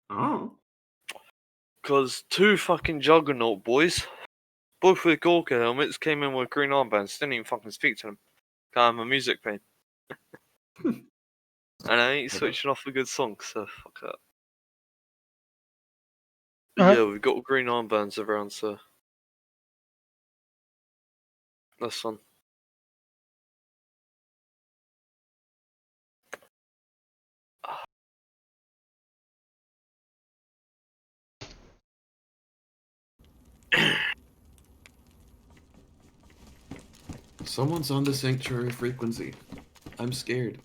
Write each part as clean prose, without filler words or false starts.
Oh. Because two fucking juggernaut boys, both with Gorka helmets, came in with green armbands. Didn't even fucking speak to them. I'm a music pain. And I ain't switching off a good song, so fuck that. But yeah, we've got green armbands around, so that's fun. Someone's on the sanctuary frequency. I'm scared.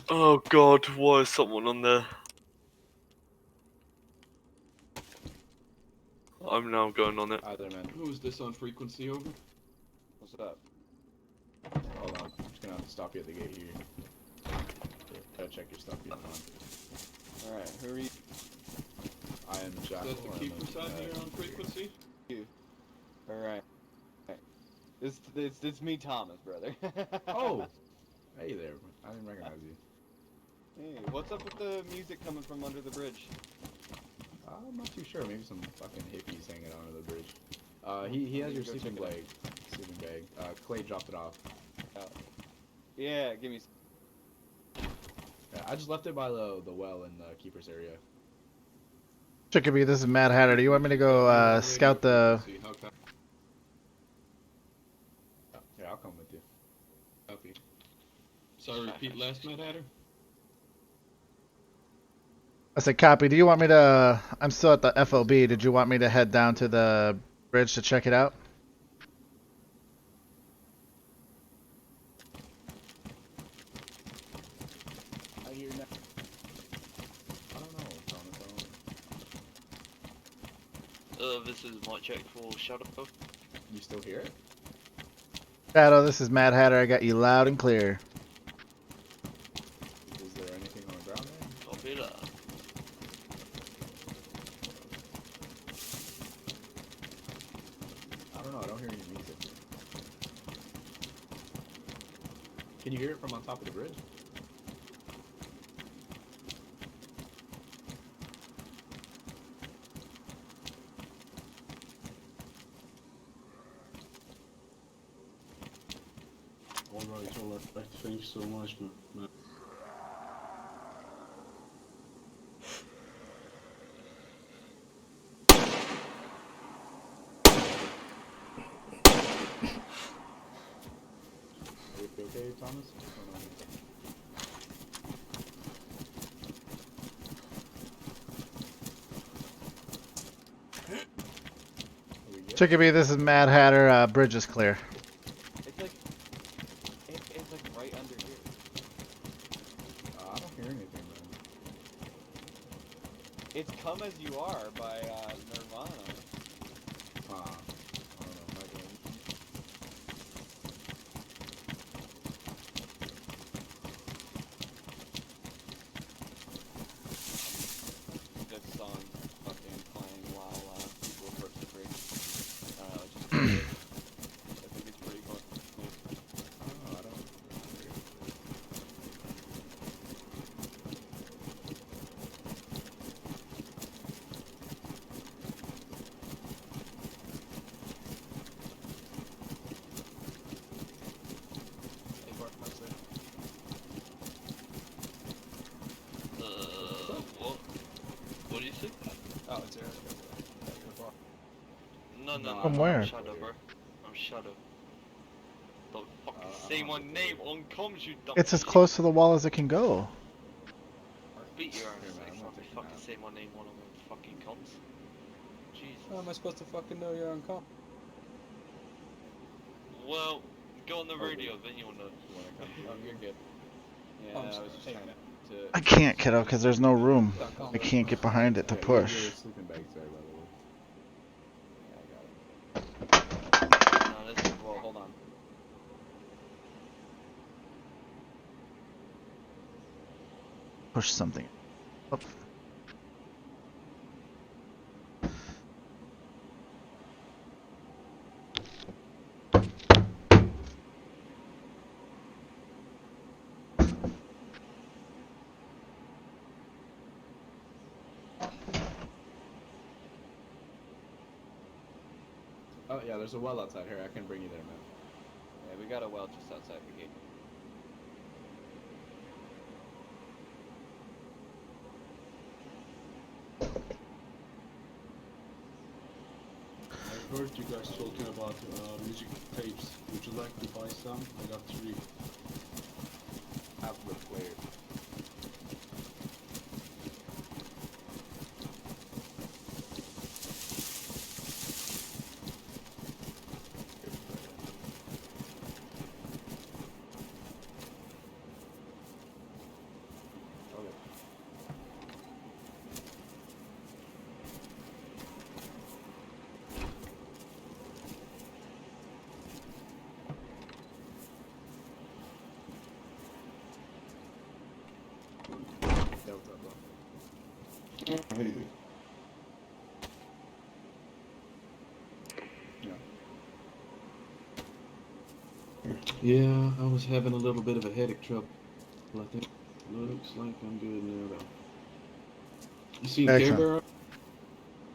Oh god, why is someone on there? I'm now going on it. Hi there, man. Who is this on frequency, over? What's up? Hold on. I'm just gonna have to stop you at the gate here. Gotta check your stuff you're on. Alright, who are you? I am Jack. Is that the keeper side here on frequency? Alright. It's me, Thomas, brother. Oh! Hey there. I didn't recognize you. Hey, what's up with the music coming from under the bridge? I'm not too sure. Maybe some fucking hippies hanging out under the bridge. He has your sleeping bag. Clay dropped it off. Yeah, give me. Yeah, I just left it by the well in the keeper's area. Chickaby, this is Madhatter. Do you want me to go scout the? Yeah, I'll come with you. Copy. Sorry, repeat last, Madhatter? I said copy. Do you want me to? I'm still at the FOB. Did you want me to head down to the bridge to check it out? I hear now. I don't know, Thomas. This is my check for Shadow. You still hear it? Shadow, this is Madhatter. I got you loud and clear. Is there anything on the ground there? Copy that. I don't know, I don't hear any music. Can you hear it from on top of the bridge? Alright. Thank you so much, man. You okay, Thomas? Chickaby, this is Madhatter. Bridge is clear. It's like right under here. I don't hear anything, man. It's Come As You Are by Nirvana. I don't know, that song fucking playing while people approach the bridge. I think it's pretty fun. Oh, I don't. Hey, Bart, what's that? What? What do you think? Oh, it's there. No. From where? I'm Shadow, bro. I'm Shadow. Don't fucking say my name on comms, you dumb It's as shit. close to the wall as it can go. Beat your ass, Here, man, if I'm you gonna take a fucking nap. say my name on fucking comms. Jesus. How am I supposed to fucking know you're on call? Well, go on the radio, then you'll know. You wanna come through? Oh, you're good. Yeah, Oh, I'm I was sorry. just Hey, trying man. to... I can't, kiddo, because there's no room. Stop calling I me. can't get behind it to Your push. sleeping bag's there, by the way. Yeah, I got it. No, this is Well, hold on. Push something. Up. Oh yeah, there's a well outside here. I can bring you there, man. Yeah, we got a well just outside the gate. I heard you guys talking about music tapes. Would you like to buy some? I got 3. Half the player. Anything. Yeah, I was having a little bit of a headache trouble. I think looks like I'm good now though. You seen Care Excellent. Bear?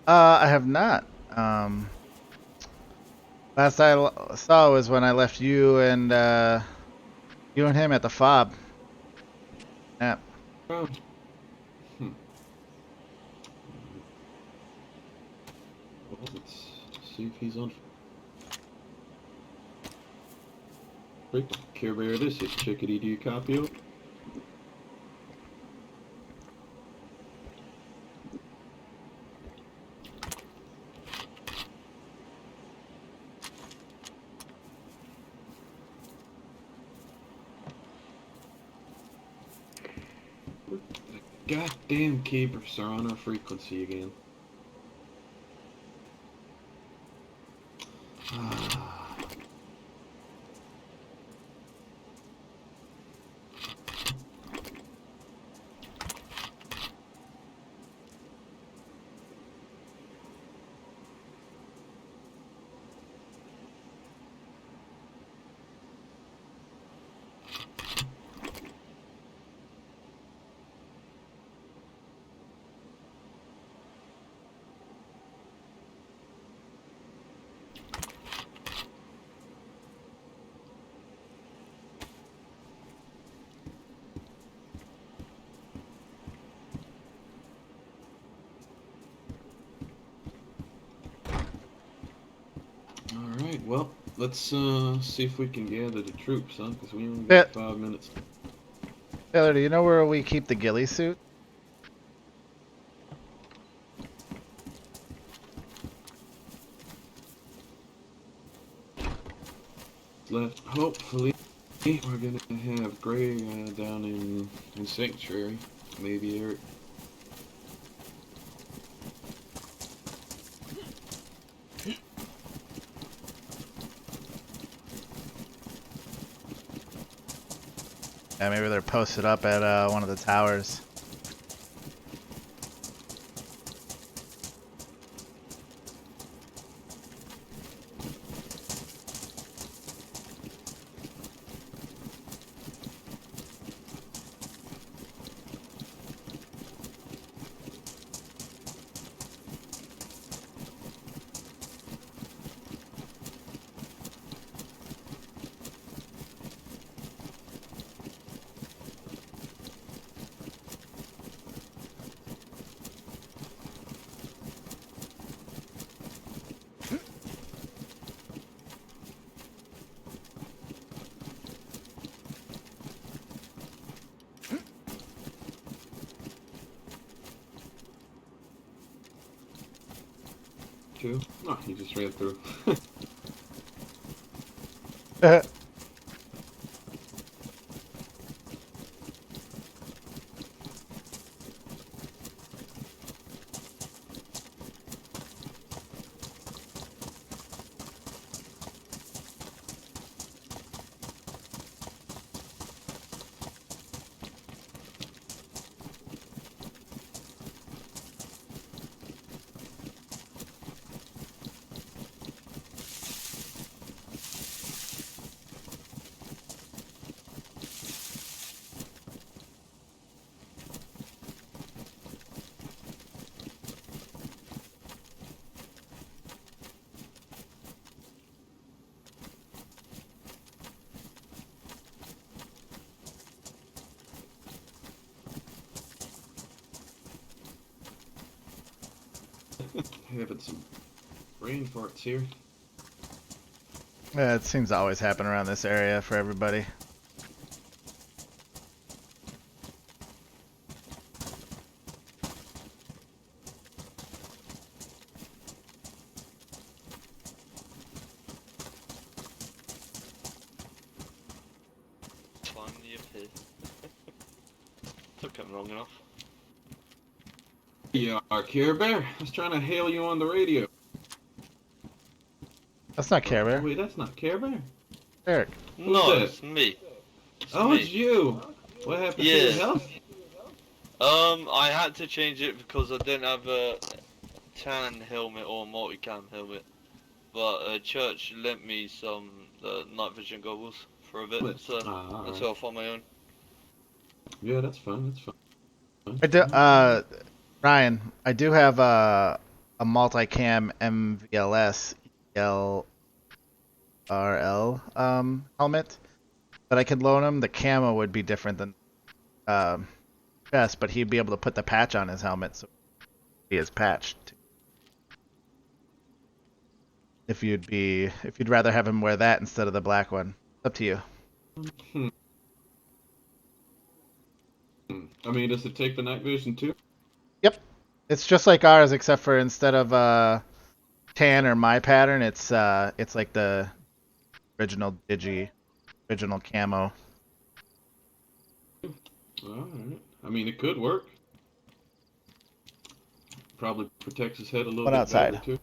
I have not. Last I saw was when I left you and him at the fob. Yeah. Around? Hmm. Well, let's see if he's on. Care Bear, this is Chickadee. Do you copy it? The goddamn keepers are on our frequency again. Ah. Alright, well, let's see if we can gather the troops, huh? Because we only got 5 minutes. Taylor, do you know where we keep the ghillie suit? Left. Hopefully, we're gonna have Gray down in Sanctuary. Maybe Eric. Yeah, maybe they're posted up at one of the towers. Two? Oh, he just ran through. Having some brain farts here. Yeah, it seems to always happen around this area for everybody. Fine, the EP. Took him long enough. You are Care Bear. I was trying to hail you on the radio. That's not Care Bear. Wait, that's not Care Bear. Eric. No, that? it's me. Oh, me. it's you. What happened to Yeah. your health? I had to change it because I didn't have a tan helmet or multicam helmet. But church lent me some night vision goggles for a bit, so that's off on my own. Yeah, that's fine. That's fine. I do, Ryan, I do have a multicam MVLS ELRL helmet that I could loan him. The camo would be different than chest, but he'd be able to put the patch on his helmet, so he is patched. If you'd rather have him wear that instead of the black one, up to you. I mean, does it take the night vision too? Yep, it's just like ours, except for instead of tan or my pattern, it's like the original camo. Alright. I mean, it could work. Probably protects his head a little What bit outside? better too.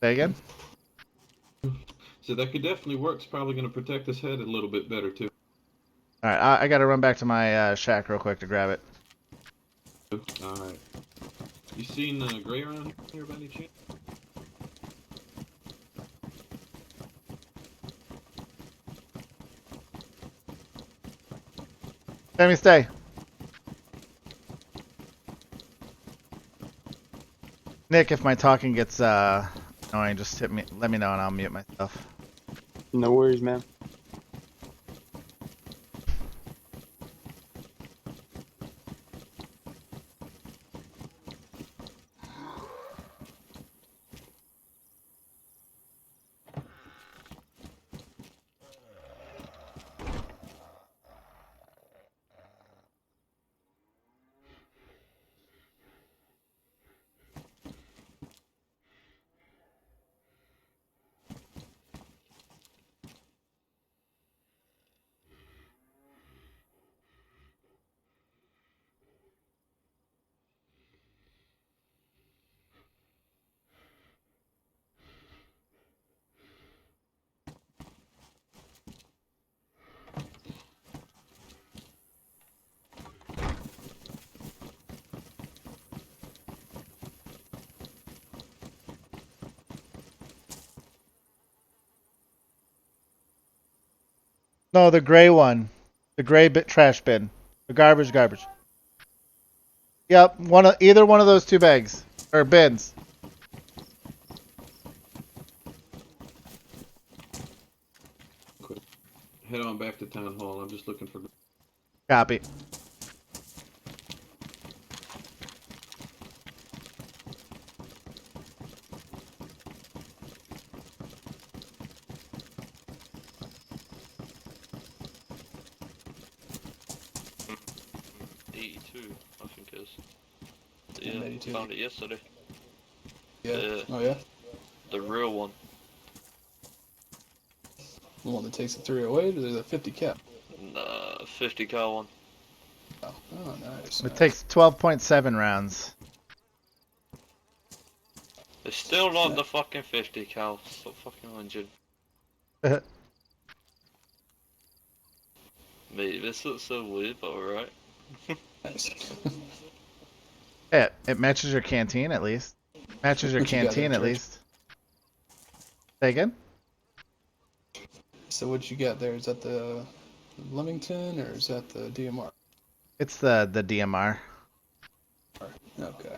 Say again? So that could definitely work. It's probably going to protect his head a little bit better too. Alright, I gotta run back to my shack real quick to grab it. Alright. You seen Gray around here by any chance? Sammy, stay. Nick, if my talking gets annoying, just let me know and I'll mute myself. No worries, man. No, the gray one. The gray trash bin. The garbage. Yep, either one of those two bags. Or bins. Quick. Head on back to town hall. I'm just looking for. Copy. I think it is. Yeah, 82. found it yesterday. Yeah. Oh yeah. The real one. The one that takes the 308, or there's a 50 cap? Nah, 50 cal one. Oh, nice. It takes 12.7 rounds. It's still not the fucking 50 cal. Stop fucking whinging. Mate, this looks so weird, but alright. Nice. It matches your canteen at least. Matches your What you got canteen there, at George? least. Say again? So what you got there? Is that the Leamington or is that the DMR? It's the DMR. Okay.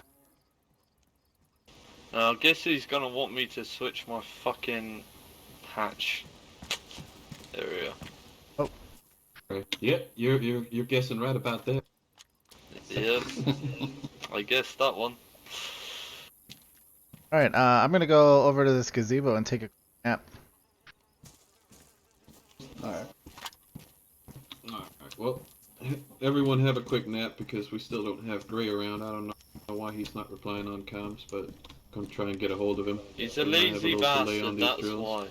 Now, I guess he's gonna want me to switch my fucking hatch area. Right. Yep, you're guessing right about that. Yeah, Yep. I guess that one. All right, I'm gonna go over to this gazebo and take a nap. Alright. Alright, well, everyone have a quick nap because we still don't have Gray around. I don't know why he's not replying on comms, but I'm trying to get a hold of him. He's a We might have lazy little delay on bastard, these that's drills. why.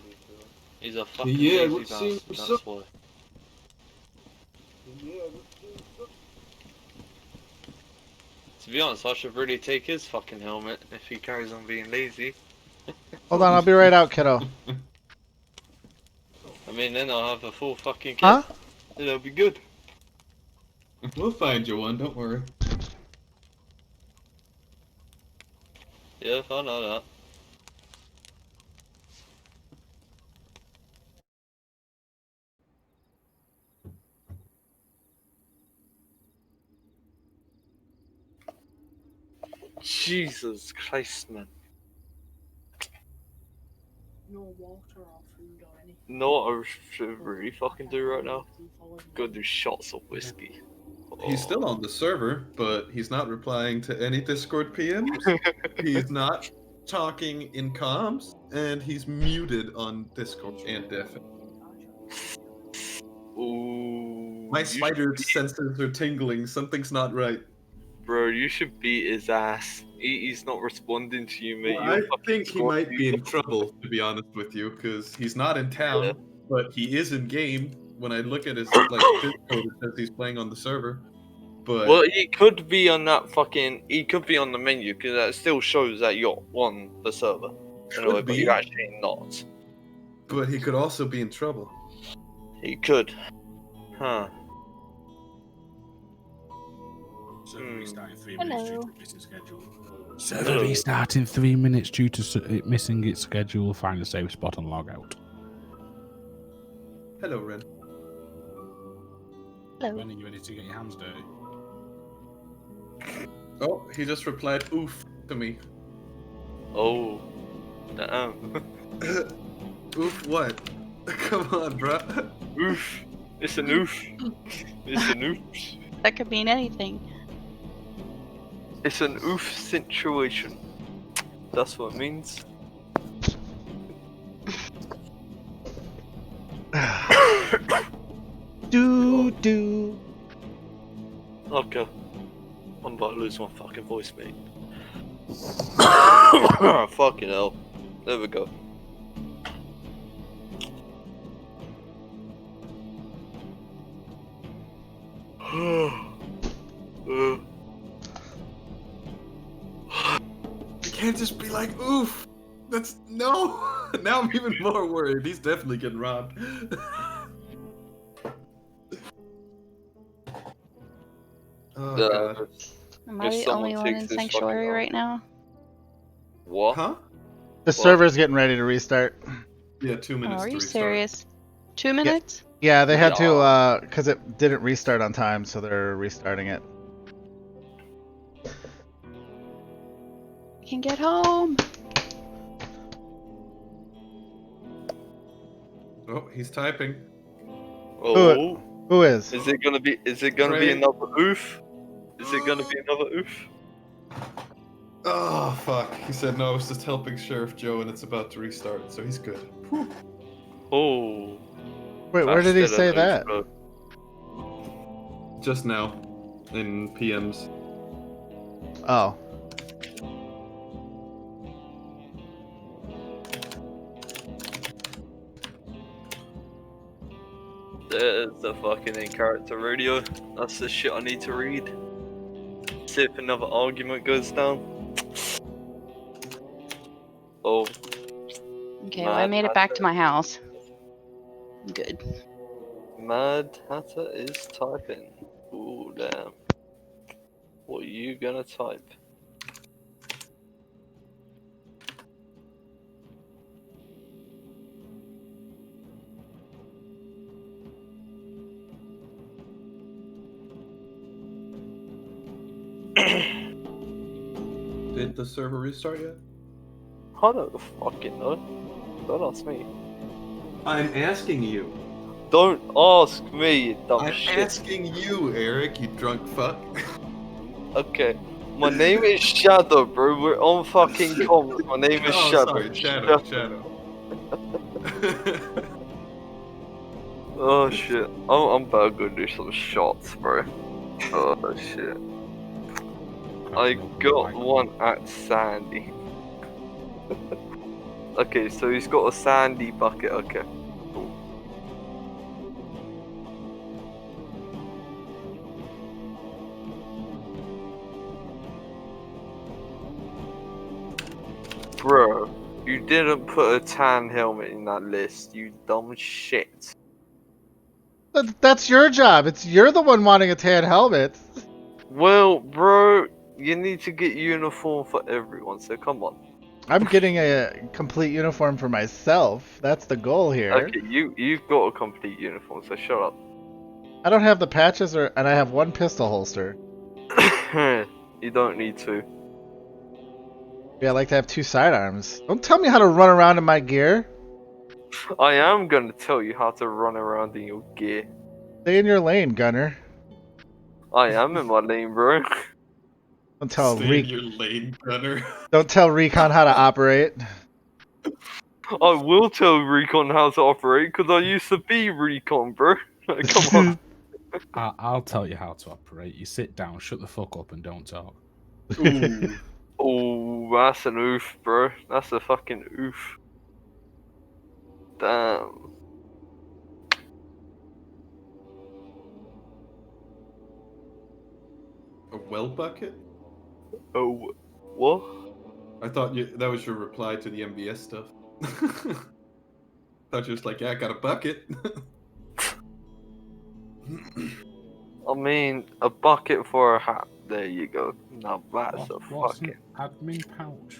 He's a fucking Yeah, lazy let's see bastard, what's that's up. why. To be honest, I should really take his fucking helmet if he carries on being lazy. Hold on, I'll be right out, kiddo. I mean, then I'll have a full fucking kit. Huh? It'll be good. We'll find you one, don't worry. Yeah, I know that. Jesus Christ, man. No water or food or anything. Know what I should really fucking do right now? Go do shots of whiskey. He's still on the server, but he's not replying to any Discord PMs. He's not talking in comms, and he's muted on Discord and Deafin. Ooh. My you spider should senses are tingling. Something's not right. Bro, you should beat his ass. He's not responding to you, mate. Well, You're I fucking think he scoring might be in people. trouble, to be honest with you, because he's not in town, Yeah. but he is in game. When I look at his Discord, it says he's playing on the server. But Well, he could be on that fucking. He could be on the menu because that still shows that you're on the server. Anyway, but be. you're actually not. But he could also be in trouble. He could. Huh. Server restarting 3 Hello. minutes due to missing schedule. Hello. Server restart in 3 minutes due to it missing its schedule. Find a safe spot and log out. Hello, Ren. Hello. When are you ready to get your hands dirty? Oh, he just replied oof to me. Oh. Damn. Oof what? Come on, bruh. Oof. It's an oof. It's an oof. That could mean anything. It's an oof situation. That's what it means. Do. Okay. I'm about to lose my fucking voice, mate. Fucking hell. There we go. You can't just be like oof. That's no. Now I'm even more worried. He's definitely getting robbed. Oh god. Am If I the someone only one takes in this Sanctuary fucking right now? What? Huh? The server's getting ready to restart. Yeah, 2 Oh, minutes are to you restart. serious? 2 minutes? Yeah, they had Yeah. to because it didn't restart on time, so they're restarting it. I can get home. Oh, he's typing. Oh. Who is? Is it gonna be? Is it gonna be Ray. another oof? Is it gonna be another oof? Oh fuck. He said no, I was just helping Sheriff Joe and it's about to restart, so he's good. Oh. Wait, where did he That's say still an that? oof, Just now. In PMs. Oh. There's the fucking in-character radio. That's the shit I need to read. See if another argument goes down. Oh. Okay, well, I made it back to my house. Good. Mad Hatter is typing. Ooh, damn. What are you gonna type? Did the server restart yet? I don't fucking know. Don't ask me. I'm asking you. Don't ask me, you dumb I'm shit. asking you, Eric, you drunk fuck. Okay. My name is Shadow, bro. We're on fucking comms. My name is Oh, Shadow. sorry, Shadow, Shut- Shadow. Oh shit. I'm about to go do some shots, bro. Oh shit. I got one at Sandy. Okay, so he's got a Sandy bucket. Okay. Cool. Bro, you didn't put a tan helmet in that list, you dumb shit. That's your job. You're the one wanting a tan helmet. Well, bro, you need to get uniform for everyone, so come on. I'm getting a complete uniform for myself. That's the goal here. Okay, you've got a complete uniform, so shut up. I don't have the patches, and I have one pistol holster. You don't need to. Yeah, I like to have 2 sidearms. Don't tell me how to run around in my gear. I am gonna tell you how to run around in your gear. Stay in your lane, Gunner. I am in my lane, bro. Don't tell Stay in your lane, Gunner. Don't tell Recon how to operate. I will tell Recon how to operate, because I used to be Recon, bro. Come on. I'll tell you how to operate. You sit down, shut the fuck up, and don't talk. Ooh. Oh, that's an oof, bro. That's a fucking oof. Damn. A well bucket? Oh, what? I thought that was your reply to the MBS stuff. Thought you was like, yeah, I got a bucket. I mean, a bucket for a hat. There you go. Now that's What's a fucking. an admin pouch?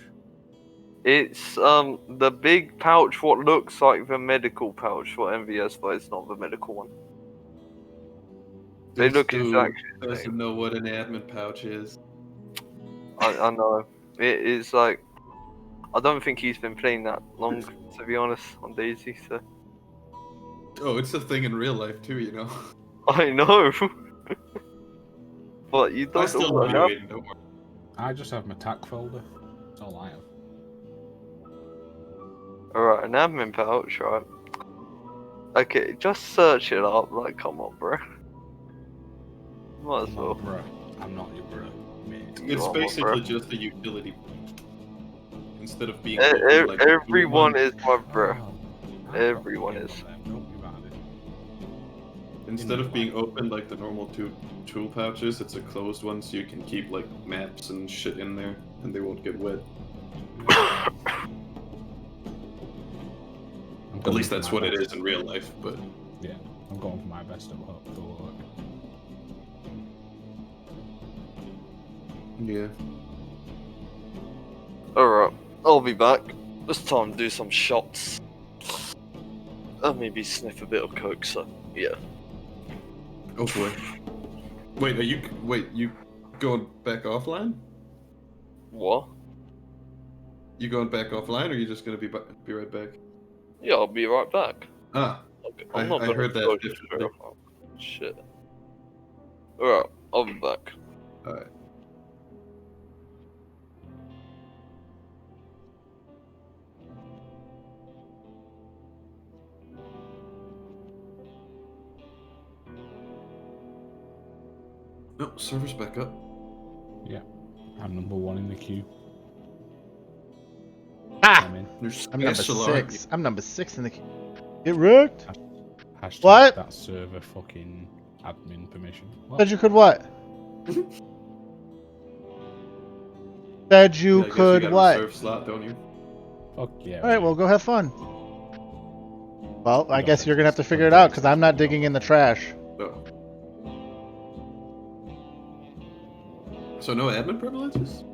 It's the big pouch, what looks like the medical pouch for MVS, but it's not the medical one. They look exactly the doesn't same. know what an admin pouch is. I know. It is like. I don't think he's been playing that long, to be honest, on DayZ. So. Oh, it's a thing in real life too, you know. I know. But you don't I still know know what you, happened. Aiden, don't worry. I just have my tack folder. That's all I have. Alright, an admin pouch, right? Okay, just search it up. Like, come on, bro. Might as I'm well. not bro. I'm not your bro, mate. You It's are my basically bro. just a utility. Instead of being open, like Everyone tool is my bro. Oh, Everyone is. Don't be bad. instead of being open like the normal tool pouches, it's a closed one, so you can keep like maps and shit in there, and they won't get wet. At least that's what it is in real life, but Yeah, I'm going for my best at work. yeah. Alright, I'll be back. It's time to do some shots. And maybe sniff a bit of coke, so yeah. Oh boy. Wait, you going back offline? What? You going back offline, or are you just gonna be right back? Yeah, I'll be right back. Ah, I'm not I gonna heard that go differently. Shit. Alright, I'll be back. Alright. No, server's back up. Yeah, I'm number 1 in the queue. Ah! I'm in. You're I'm number special, aren't 6. I'm number 6 in the queue. Get wrecked. Hashtag What? That server fucking admin permission. What? Said you could what? Said you Yeah, I guess could you got what? a reserve slot, don't you? Fuck yeah. Alright, well, go have fun. Well, I got guess that you're gonna have to fixed. figure it out, because I'm not digging in the trash. No. So no admin privileges?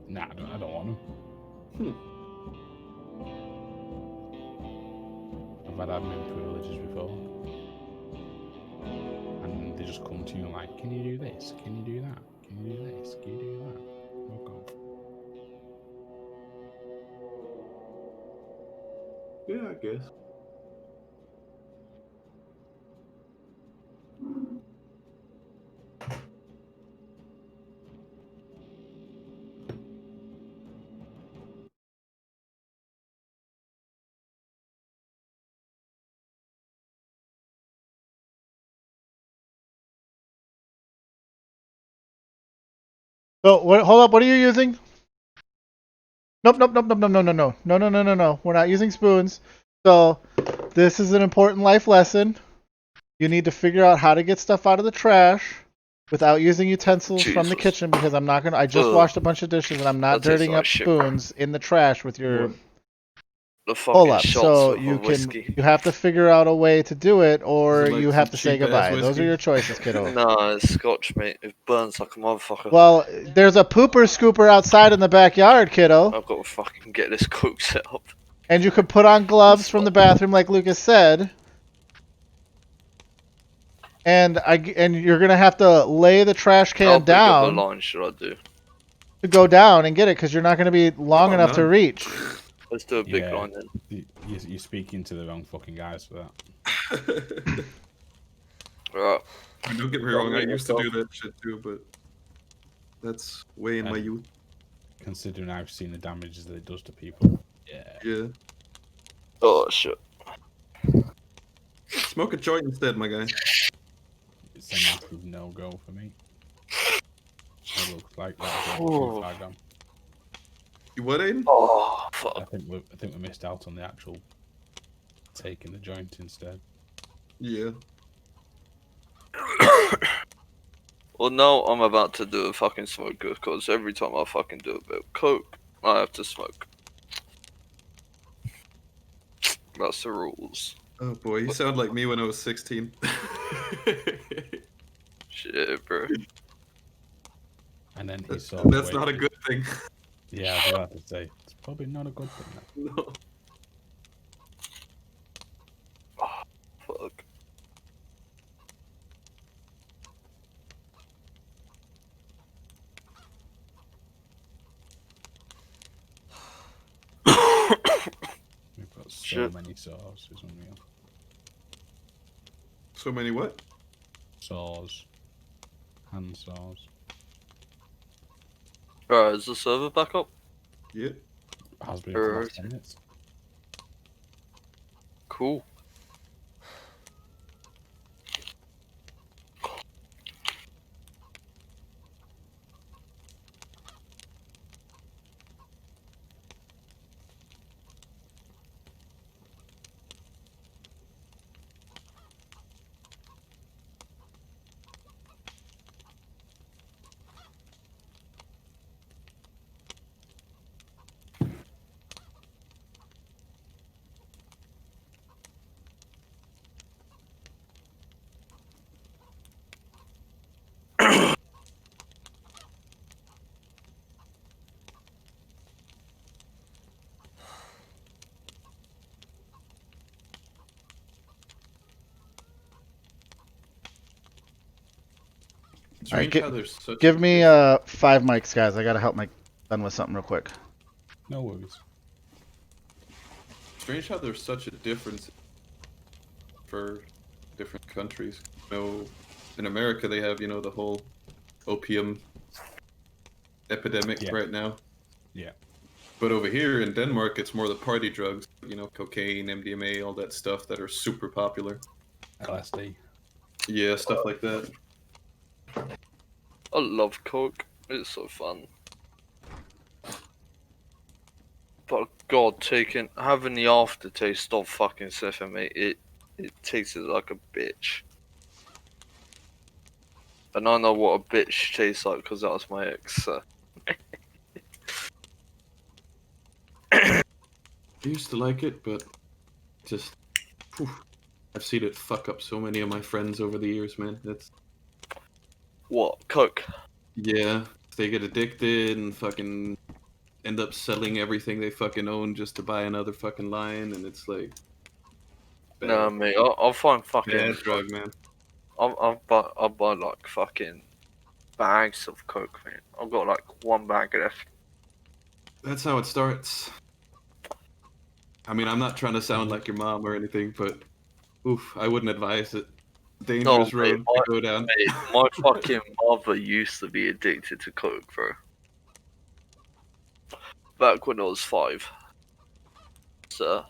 Nah, I don't want them. I've had admin privileges before. And they just come to you like, can you do this? Can you do that? Can you do this? Can you do that? Fuck off. Yeah, I guess. So what? Hold up. What are you using? Nope. Nope. Nope. Nope. No. No. No. No. No. No. No. No. No. We're not using spoons. So this is an important life lesson. You need to figure out how to get stuff out of the trash without using utensils from the Jesus. kitchen because I'm not gonna. I just Ugh. washed a bunch of dishes and I'm not That tastes dirtying like up shit. spoons in the trash with your. The Hold fucking up. shots So of you whiskey. can. You have to figure out a way to do it, or Is it like you some have to say cheap-ass goodbye. Those whiskey? are your choices, kiddo. Nah, it's scotch, mate. It burns like a motherfucker. Well, there's a pooper scooper outside in the backyard, kiddo. I've got to fucking get this cook set up. And you could put on gloves from the bathroom, like Lucas said. And you're gonna have to lay the trash How can big of a down line should I do? to go down and get it, because you're not gonna be long enough to none? reach. Let's do a big Yeah. line then. You're speaking to the wrong fucking guys for that. Right. Don't get me wrong, I used to do that shit too, but that's way in my youth. Considering I've seen the damages that it does to people. Yeah. Yeah. Oh shit. Smoke a joint instead, my guy. It's a massive no-go for me. It looks like that's Oh. too far gone. You what, Aiden? Oh I fuck. think we missed out on the actual taking the joint instead. Yeah. Well, now I'm about to do a fucking smoke because every time I fucking do a bit of coke, I have to smoke. That's the rules. Oh boy, you sound like me when I was 16. Shit, bro. And then he That's, saw. that's not a good thing. Yeah, I was about to say it's probably not a good thing. That. No. Fuck. We've got so Shit. many saws. It's unreal. So many what? Saws, hand saws. Alright, is the server back up? Yeah. Has been for the last Right. 10 minutes. Cool. Strange gi- how there's such Give a me difference. 5 mics, guys. I gotta help my son with something real quick. No worries. Strange how there's such a difference for different countries. You know, in America they have, you know, the whole opium epidemic Yeah. right now. Yeah. But over here in Denmark, it's more the party drugs, you know, cocaine, MDMA, all that stuff that are super popular. LSD. Yeah, stuff like that. I love coke. It's so fun. But God, having the aftertaste of fucking sniffing, mate, it tastes like a bitch. And I know what a bitch tastes like because that was my ex. So. I used to like it, but just, whew, I've seen it fuck up so many of my friends over the years, man. It's What? Coke? yeah, they get addicted and fucking end up selling everything they fucking own just to buy another fucking line, and it's like bad, Nah, mate, I'll find fucking. bad drug, man. I'll buy like fucking bags of coke, man. I've got like one bag left. That's how it starts. I mean, I'm not trying to sound like your mom or anything, but oof, I wouldn't advise it. Dangerous No, mate, road to go down. Mate, my fucking mother used to be addicted to coke, bro. Back when I was 5. So,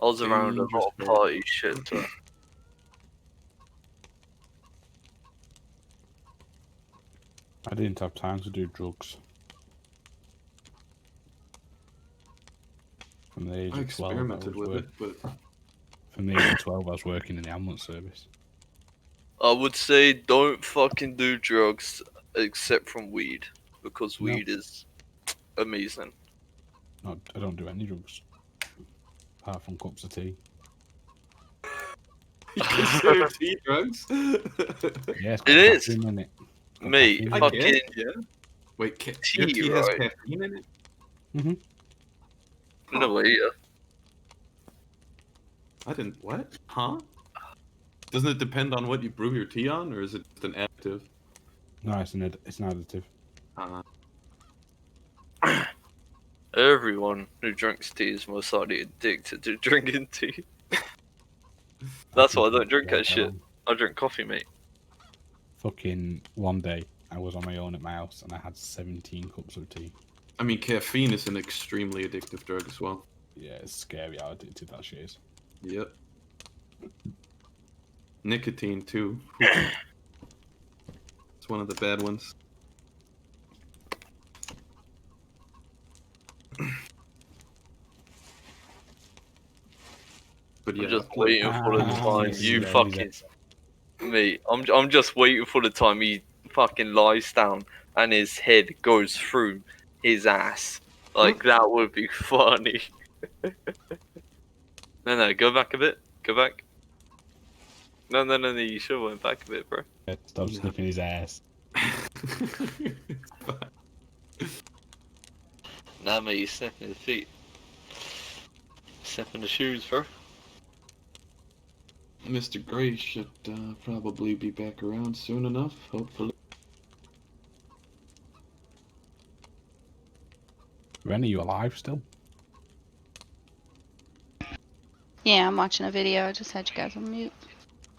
I was around a lot of Dangerous road. party shit. So. I didn't have time to do drugs. From the age I of 12, I experimented was with it, but From the age of 12, I was working in the ambulance service. I would say don't fucking do drugs except from weed, because No. weed is amazing. No, I don't do any drugs. Apart from cups of tea. you consider tea drugs? Yeah, it's got It is. caffeine in it. Got Mate, caffeine in I it. fucking guess, yeah. Wait, your tea, tea has right? caffeine in it? Mm-hmm. No way. I didn't. What? Huh? Doesn't it depend on what you brew your tea on, or is it just an additive? No, it's an additive. Everyone who drinks tea is most likely addicted to drinking tea. That's why I don't drink that shit. I drink coffee, mate. Fucking one day, I was on my own at my house and I had 17 cups of tea. I mean, caffeine is an extremely addictive drug as well. Yeah, it's scary how addicted that shit is. Yep. Nicotine, too. It's one of the bad ones. But yeah, I'm just waiting for the time you fucking... Mate, I'm just waiting for the time he fucking lies down and his head goes through his ass. Like, that would be funny. No, go back a bit. Go back. No, you should have went back a bit, bro. Stop sniffing his ass. Nah, mate, you're sniffing his feet. Sniffing the shoes, bro. Mr. Gray should probably be back around soon enough, hopefully. Ren, are you alive still? Yeah, I'm watching a video. I just had you guys on mute.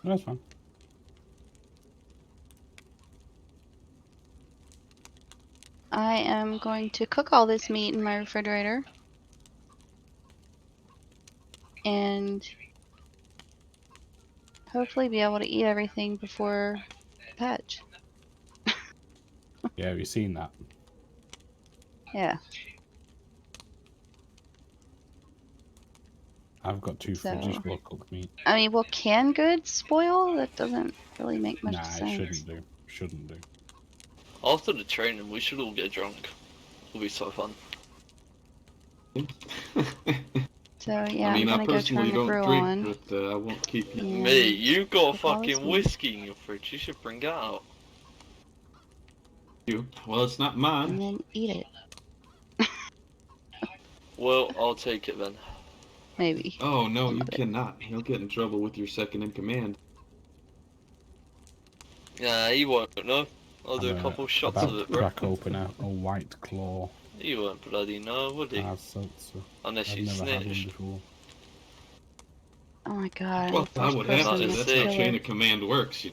No, that's fine. I am going to cook all this meat in my refrigerator. And hopefully be able to eat everything before patch. Yeah, have you seen that? Yeah. I've got 2 So- fridges full of cooked meat. I mean, will canned goods spoil? That doesn't really make much Nah, sense. it shouldn't do. Shouldn't do. After the training, we should all get drunk. It'll be so fun. So yeah, I mean, I'm I gonna go personally turn the don't brew drink, on. but I won't keep you. Yeah. Mate, you got Cook all this fucking meat. whiskey in your fridge. You should bring it out. Well, it's not And mine. then eat it. Well, I'll take it then. Maybe. Oh no, Some you of it. cannot. You'll get in trouble with your second in command. Nah, he won't know. I'll do a I'm couple shots about of it, to bro. crack open a white claw. He won't bloody know, would he? Hard seltzer. Unless I've you never had one snitched. before. Oh my god. Well, I'm I the would first have person to. to That's say. how kill chain her. of command works.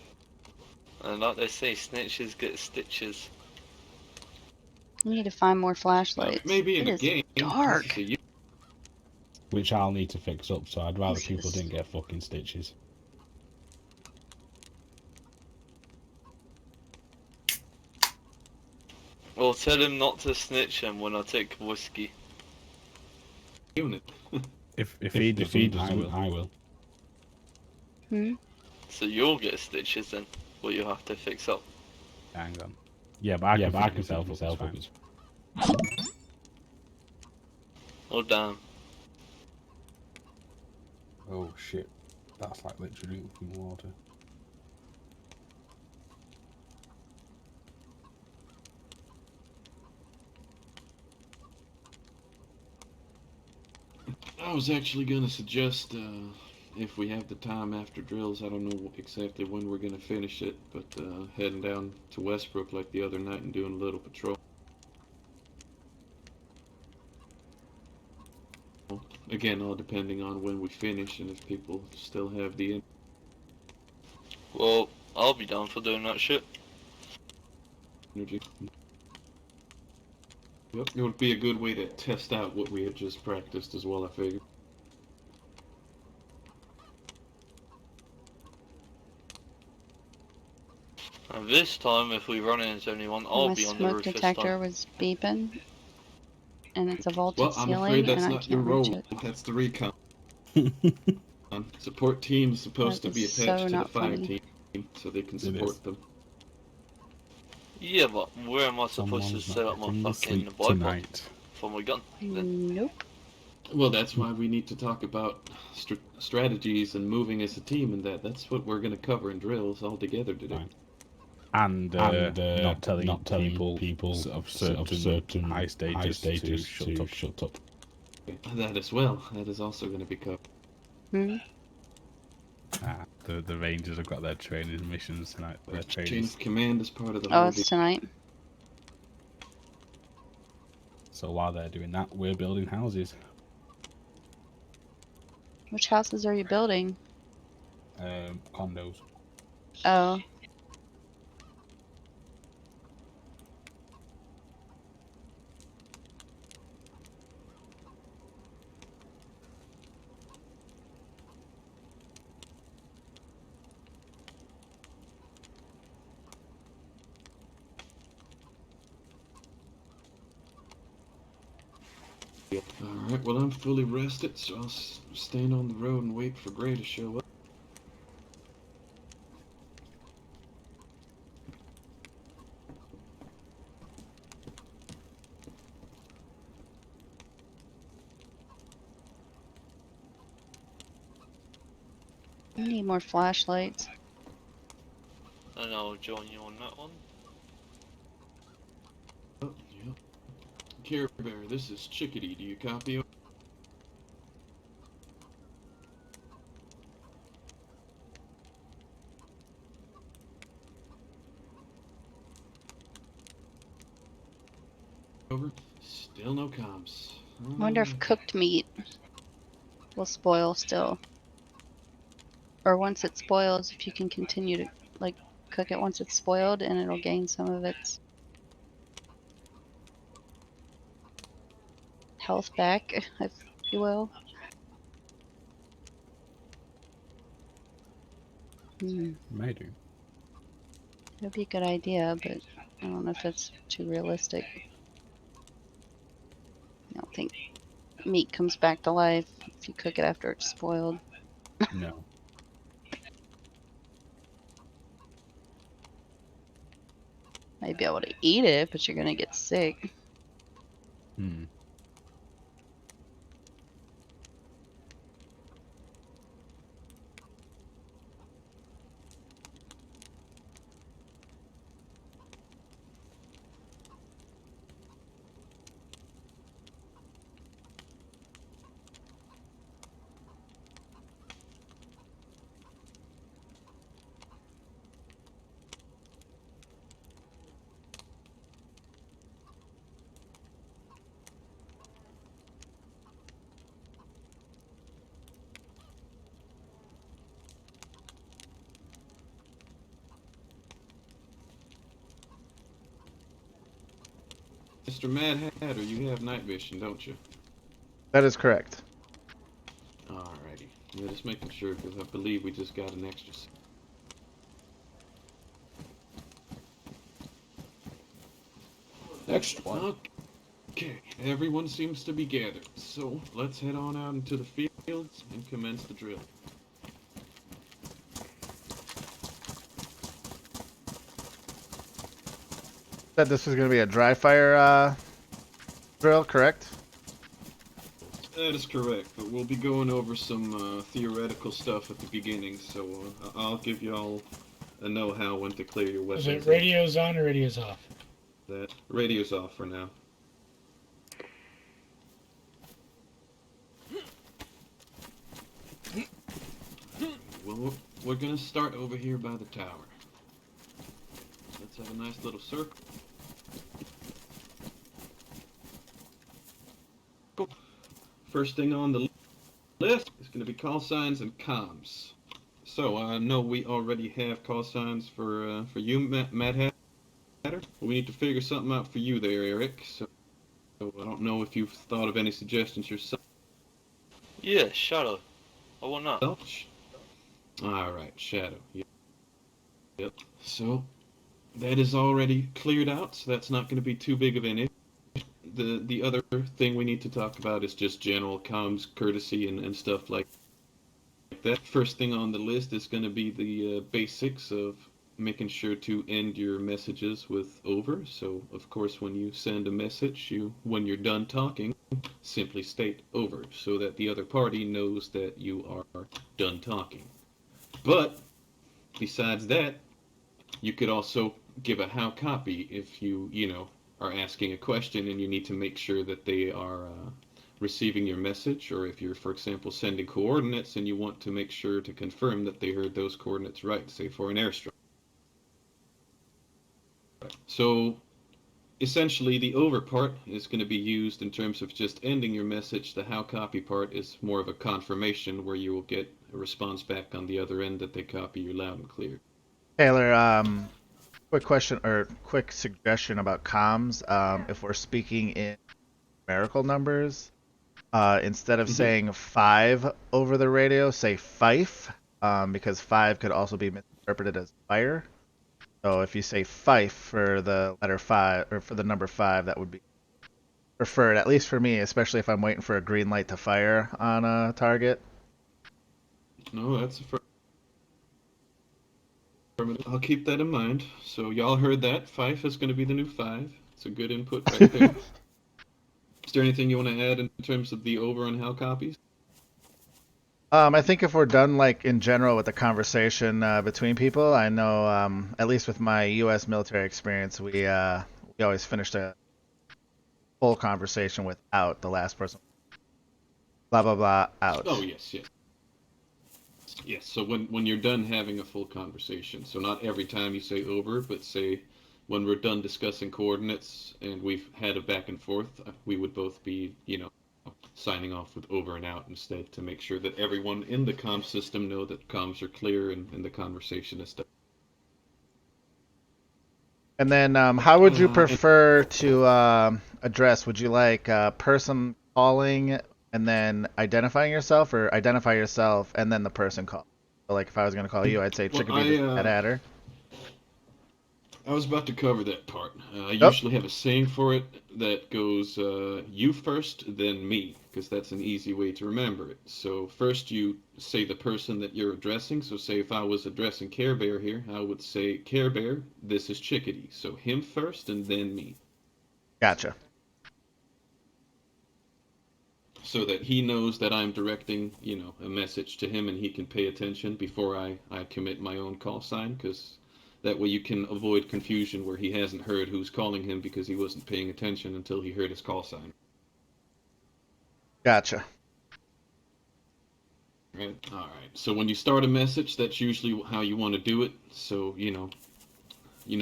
And like they say, snitches get stitches. You need to find more flashlights. Maybe in It a is game. dark. So you- Which I'll need to fix up, so I'd rather people Jesus. didn't get fucking stitches. Well, tell him not to snitch him when I take whiskey. doing it. If he doesn't, I will. Hmm? So you'll get stitches then. Well, you have to fix up. Hang on. Yeah, but I can fix myself up. It's fine. Oh, damn. Oh shit. That's like literally drinking water. I was actually gonna suggest, if we have the time after drills, I don't know exactly when we're gonna finish it, but heading down to Westbrook like the other night and doing a little patrol. Again, all depending on when we finish and if people still have the Well, I'll be down for doing that shit. energy. Yep, it would be a good way to test out what we had just practiced as well, I figured. This time, if we run into anyone, I'll My be on the smoke roof this detector time. was beeping, and it's a vaulted Well, I'm ceiling, afraid that's and I not your can't reach role. it. That's the recon. Support team's supposed That to be is attached so to the not fire funny. team, so they can It support is. them. Yeah, but where am I supposed to Someone's set not up my getting the fucking sleep bipod tonight. for my gun? Then? Nope. Well, that's why we need to talk about strategies and moving as a team, and that's what we're going to cover in drills all together today. Right. And not telling people of certain high stages to shut up. That as well. That is also going to be covered. Hmm? The Rangers have got their training missions tonight. Their Chain trainings. of command is part of the Oh, whole it's tonight. So while they're doing that, we're building houses. Which houses are you building? Condos. Oh. Alright, well, I'm fully rested, so I'll stand on the road and wait for Gray to show up. I need more flashlights. And I'll join you on that one. Oh, yeah. Care Bear, this is Chickadee. Do you copy? Over. Still no comms. I wonder if cooked meat will spoil still. Or once it spoils, if you can continue to, like, cook it once it's spoiled and it'll gain some of its health back, if you will. May do. It'd be a good idea, but I don't know if it's too realistic. I don't think meat comes back to life if you cook it after it's spoiled. No. Might be able to eat it, but you're gonna get sick. Hmm. Mr. Mad Hatter, you have night vision, don't you? That is correct. Alrighty. Yeah, just making sure, because I believe we just got an extra. Next one. Okay, everyone seems to be gathered, so let's head on out into the fields and commence the drill. Said this was going to be a dry fire drill, correct? That is correct, but we'll be going over some theoretical stuff at the beginning, so I'll give y'all a know-how when to clear your weapons. Is it radios on or radios off? That radio's off for now. Well, we're gonna start over here by the tower. Let's have a nice little circle. First thing on the list is going to be call signs and comms. So I know we already have call signs for you, Mad Hatter. We need to figure something out for you there, Eric. So I don't know if you've thought of any suggestions yourself. Yeah, Shadow. I want that. All right, Shadow. Yep. So that is already cleared out, so that's not going to be too big of an issue. The other thing we need to talk about is just general comms courtesy and stuff like that. First thing on the list is going to be the basics of making sure to end your messages with over. So, of course, when you send a message, when you're done talking, simply state over so that the other party knows that you are done talking. But besides that, you could also give a how copy if you are asking a question and you need to make sure that they are receiving your message, or if you're, for example, sending coordinates and you want to make sure to confirm that they heard those coordinates right, say for an airstrike. So essentially the over part is going to be used in terms of just ending your message. The how copy part is more of a confirmation where you will get a response back on the other end that they copy you loud and clear. Taylor, quick question or quick suggestion about comms. If we're speaking in numerical numbers, instead of saying 5 over the radio, say fife, because 5 could also be misinterpreted as fire. So if you say fife for the letter 5 or for the number 5, that would be preferred, at least for me, especially if I'm waiting for a green light to fire on a target. No, that's affirmative. I'll keep that in mind. So y'all heard that. Fife is going to be the new 5. It's a good input right there. Is there anything you want to add in terms of the over and how copies? I think if we're done, like in general, with the conversation between people, I know, at least with my U.S. military experience, we always finished a full conversation with out, the last person. Blah blah blah out. Oh yes. Yes. So when you're done having a full conversation, so not every time you say over, but say when we're done discussing coordinates and we've had a back and forth, we would both be, signing off with over and out instead, to make sure that everyone in the comm system know that comms are clear and the conversation is done. And then, how would you prefer to address? Would you like a person calling and then identifying yourself, or identify yourself and then the person call? So, like, if I was going to call you, I'd say Chickabee the Madhatter. I was about to cover that part. I usually have a saying for it that goes, you first, then me, because that's an easy way to remember it. So first you say the person that you're addressing. So say if I was addressing Care Bear here, I would say, Care Bear, this is Chickadee. So him first and then me. Gotcha. So that he knows that I'm directing, a message to him and he can pay attention before I commit my own call sign, because that way you can avoid confusion where he hasn't heard who's calling him because he wasn't paying attention until he heard his call sign. Gotcha. Right. All right. So when you start a message, that's usually how you want to do it. So, you know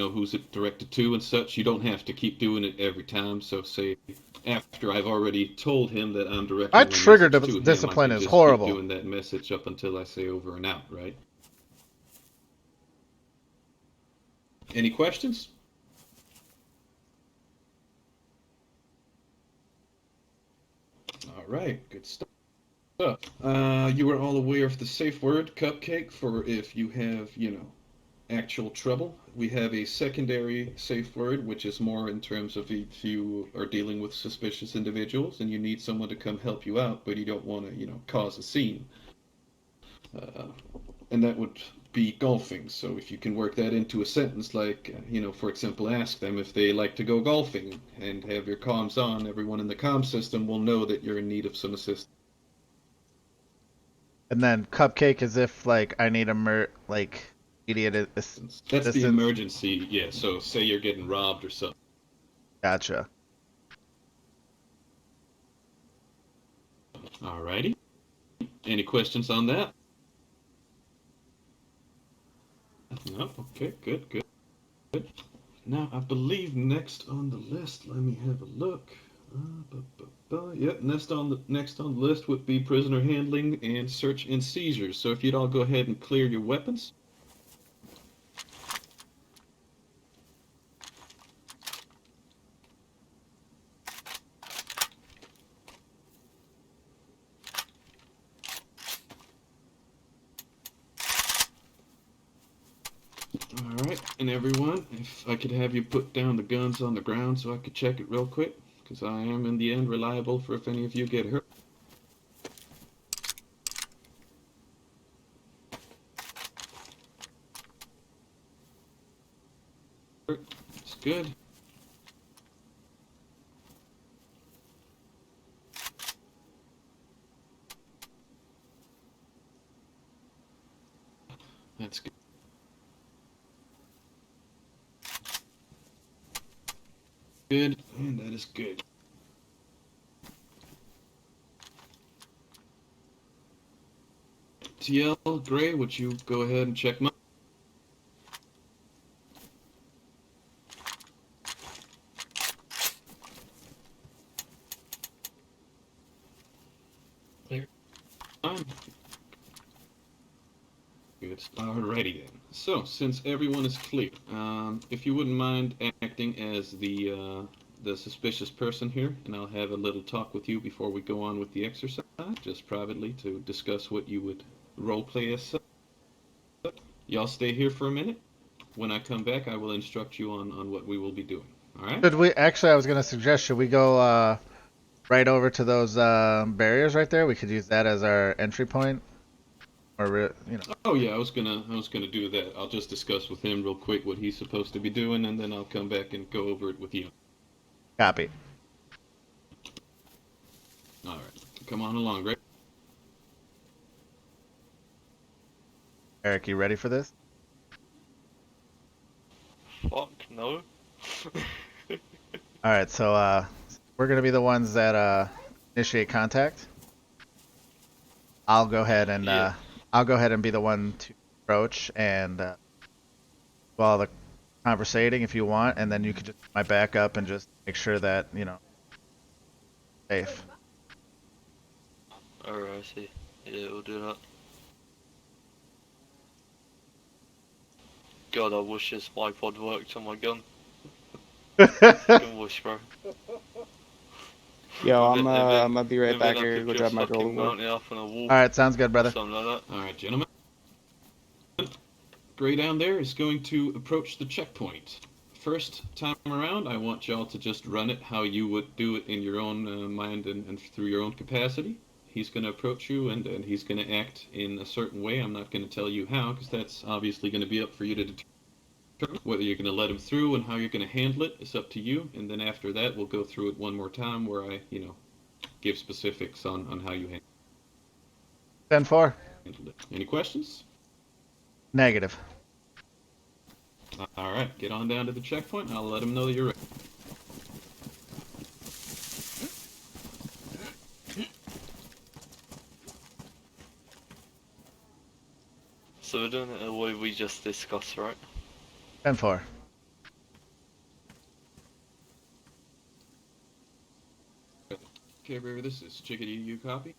who's it directed to and such. You don't have to keep doing it every time. So say after I've already told him that I'm directing I a trigger message to him, discipline I can is just horrible. keep doing that message up until I say over and out, right? Any questions? All right, good stuff. You are all aware of the safe word cupcake for if you have, actual trouble. We have a secondary safe word, which is more in terms of if you are dealing with suspicious individuals and you need someone to come help you out, but you don't want to, cause a scene. And that would be golfing. So if you can work that into a sentence like, for example, ask them if they like to go golfing and have your comms on, everyone in the comm system will know that you're in need of some assistance. And then cupcake is if, like, I need immediate assistance. That's the emergency, yeah. So say you're getting robbed or something. Gotcha. Alrighty. Any questions on that? No? Okay, good. Now, I believe next on the list, let me have a look. Yep, next on the list would be prisoner handling and search and seizures. So if you'd all go ahead and clear your weapons. Alright, and And everyone, if I could have you put down the guns on the ground so I could check it real quick, because I am in the end reliable for if any of you get hurt. It's good. That's good. Good, and that is good. TL, Gray, would you go ahead and check my... Clear. Fine. Good. Alrighty then. So, since everyone is clear, if you wouldn't mind acting as the suspicious person here, and I'll have a little talk with you before we go on with the exercise, just privately to discuss what you would roleplay as. Y'all stay here for a minute. When I come back, I will instruct you on what we will be doing. Alright? Should we actually? I was gonna suggest. Should we go right over to those barriers right there? We could use that as our entry point, or you know. Oh yeah, I was gonna do that. I'll just discuss with him real quick what he's supposed to be doing, and then I'll come back and go over it with you. Copy. All right, come on along, Greg. Eric, you ready for this? Fuck no. All right, so we're gonna be the ones that initiate contact. I'll go ahead and Yeah. I'll go ahead and be the one to approach and do all the conversating if you want, and then you could just put my back up and just make sure that you know safe. Alright, I see. Yeah, we'll do that. God, I wish this bipod worked on my gun. Fucking wish, bro. Yo, I'm Maybe- gonna be right maybe back I here. could Go just grab my fucking roll. mount it up on a wall. All right, sounds good, brother. Something like that. All right, gentlemen. Gray down there is going to approach the checkpoint. First time around, I want y'all to just run it how you would do it in your own mind and through your own capacity. He's going to approach you and he's going to act in a certain way. I'm not going to tell you how, because that's obviously going to be up for you to determine. Whether you're going to let him through and how you're going to handle it is up to you. And then after that, we'll go through it one more time where I, give specifics on how you 10-4. handled it. Any questions? Negative. All right, get on down to the checkpoint, and I'll let him know that you're ready. So we're doing it the way we just discussed, right? 10-4. Okay, River, this is Chickadee. You copy?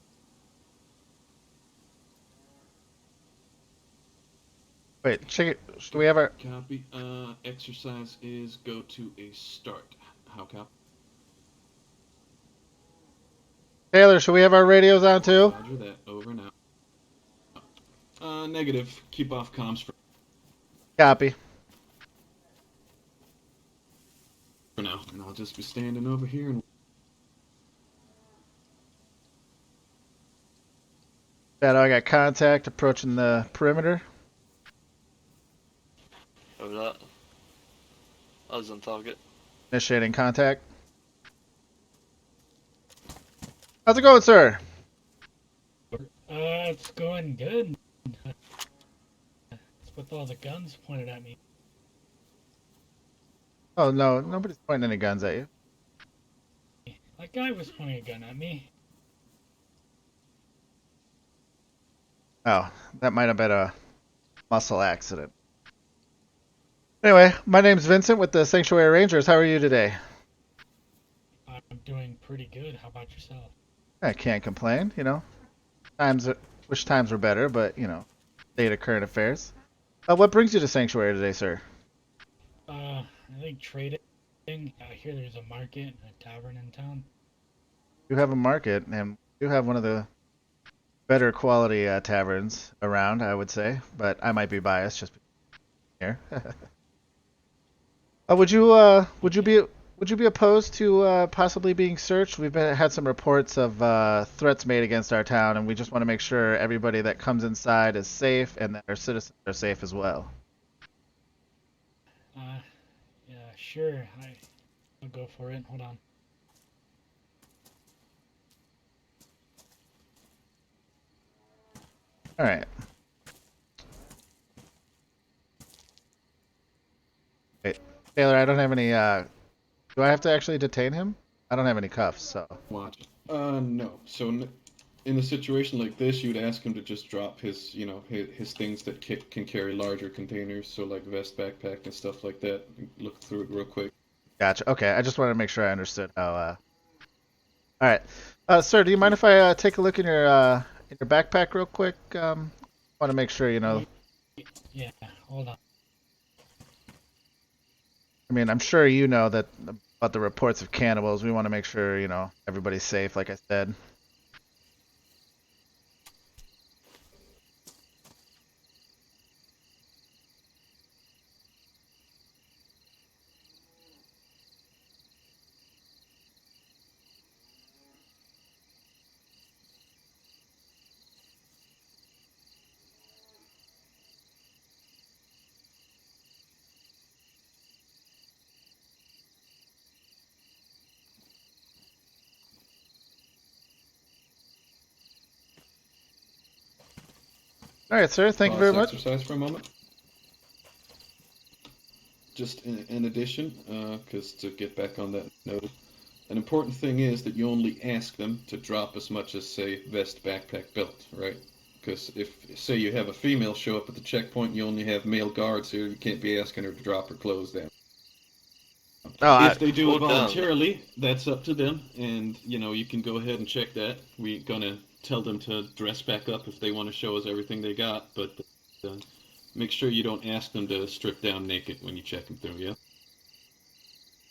Wait, check it. Should we have our? Copy. Exercise is go to a start. How copy? Taylor, should we have our radios on too? Roger that. Over now. Negative. Keep off comms Copy. for now. And I'll just be standing over here and... Shadow, I got contact approaching the perimeter. Over that. I was on target. Initiating contact. How's it going, sir? It's going good. It's with all the guns pointed at me. Oh no, nobody's pointing any guns at you. That guy was pointing a gun at me. Oh, that might have been a muscle accident. Anyway, my name's Vincent with the Sanctuary Rangers. How are you today? I'm doing pretty good. How about yourself? I can't complain, you know. Wish times were better, but, you know, state of current affairs. What brings you to Sanctuary today, sir? I think trading. I hear there's a market and a tavern in town. You have a market, and you have one of the better quality taverns around, I would say. But I might be biased just here. Would you be opposed to possibly being searched? We've had some reports of threats made against our town, and we just want to make sure everybody that comes inside is safe and that our citizens are safe as well. Yeah, sure. I'll go for it. Hold on. All right. Wait, Taylor, I don't have any. Do I have to actually detain him? I don't have any cuffs, so. Watch. No. So in a situation like this, you'd ask him to just drop his, you know, his things that can carry larger containers, so like vest, backpack, and stuff like that. Look through it real quick. Gotcha. Okay, I just wanted to make sure I understood how. All right, sir, do you mind if I take a look in your backpack real quick? Want to make sure you know. Yeah, hold on. I mean, I'm sure you know that about the reports of cannibals. We want to make sure you know everybody's safe, like I said. All right, sir. Thank you very much. Exercise for a moment. Just in addition, because to get back on that note, an important thing is that you only ask them to drop as much as, say, vest, backpack, belt, right? Because if, say, you have a female show up at the checkpoint, you only have male guards here, you can't be asking her to drop her clothes down. Oh, If they do it Well done. voluntarily, that's up to them, and you know you can go ahead and check that. We're gonna tell them to dress back up if they want to show us everything they got, but make sure you don't ask them to strip down naked when you check them through. Yeah.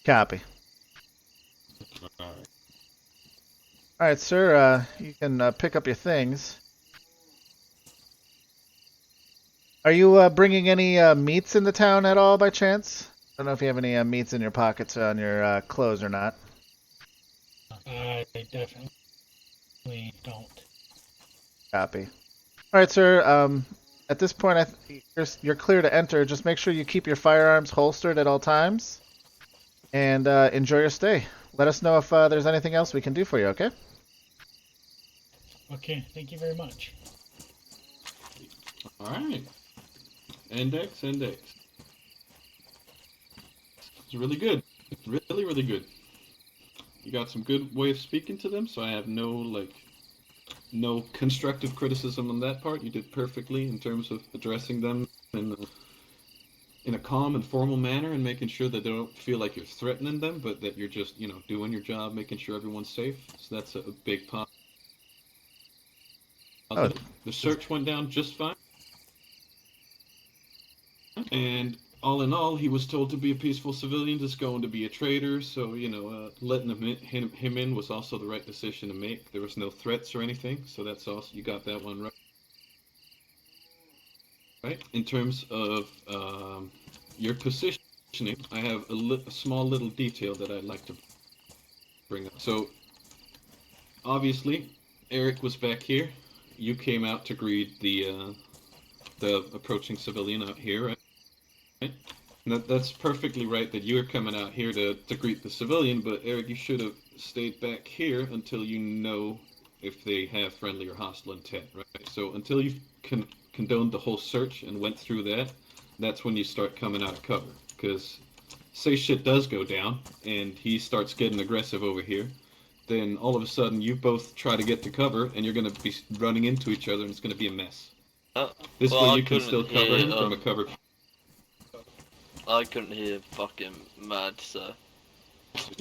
Copy. All right. All right, sir. You can pick up your things. Are you bringing any meats into town at all by chance? I don't know if you have any meats in your pockets on your clothes or not. I definitely don't. Copy. All right, sir. At this point, you're clear to enter. Just make sure you keep your firearms holstered at all times, and enjoy your stay. Let us know if there's anything else we can do for you. Okay? Okay, thank you very much. All right. Index. It's really good. Really, really good. You got some good way of speaking to them, so I have no constructive criticism on that part. You did perfectly in terms of addressing them in a calm and formal manner and making sure that they don't feel like you're threatening them, but that you're just, you know, doing your job, making sure everyone's safe. So that's a big positive. Oh. The search went down just fine. And all in all, he was told to be a peaceful civilian, just going to be a traitor. So, you know, letting him in was also the right decision to make. There was no threats or anything, so that's also, you got that one right. Right. In terms of your positioning, I have a small little detail that I'd like to bring up. So, obviously, Eric was back here. You came out to greet the approaching civilian out here, right? That's perfectly right that you're coming out here to greet the civilian, but Eric, you should have stayed back here until you know if they have friendly or hostile intent, right? So until you've condoned the whole search and went through that, that's when you start coming out of cover. Because say shit does go down and he starts getting aggressive over here, then all of a sudden you both try to get to cover and you're going to be running into each other and it's going to be a mess. This way you can still cover him from a cover. I couldn't hear fucking Mad, so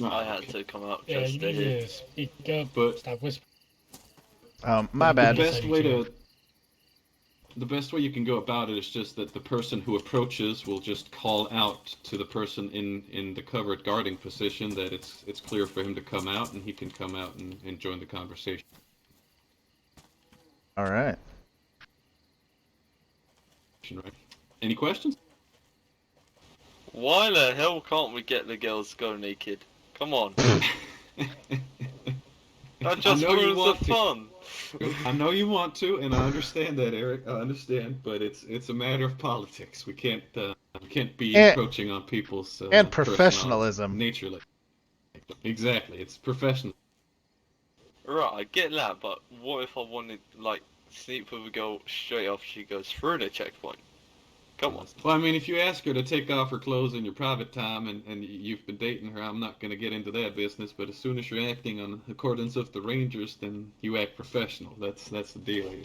I had to come out Yeah, just you to need hear. to speak up. But Stop whispering. My bad. The best way you can go about it is just that the person who approaches will just call out to the person in the covered guarding position that it's clear for him to come out, and he can come out and join the conversation. All right. Right. Any questions? Why the hell can't we get the girls to go naked? Come on. That just know you ruins the want to. fun. I know you want to, and I understand that, Eric. I understand, but it's a matter of politics. We can't be encroaching on people's and personal professionalism. nature. Exactly, it's professional. Right, I get that, but what if I wanted, like, sleep with a girl straight after she goes through the checkpoint? Come on. Well, I mean, if you ask her to take off her clothes in your private time and you've been dating her, I'm not going to get into that business. But as soon as you're acting on accordance of the Rangers, then you act professional. That's the deal here.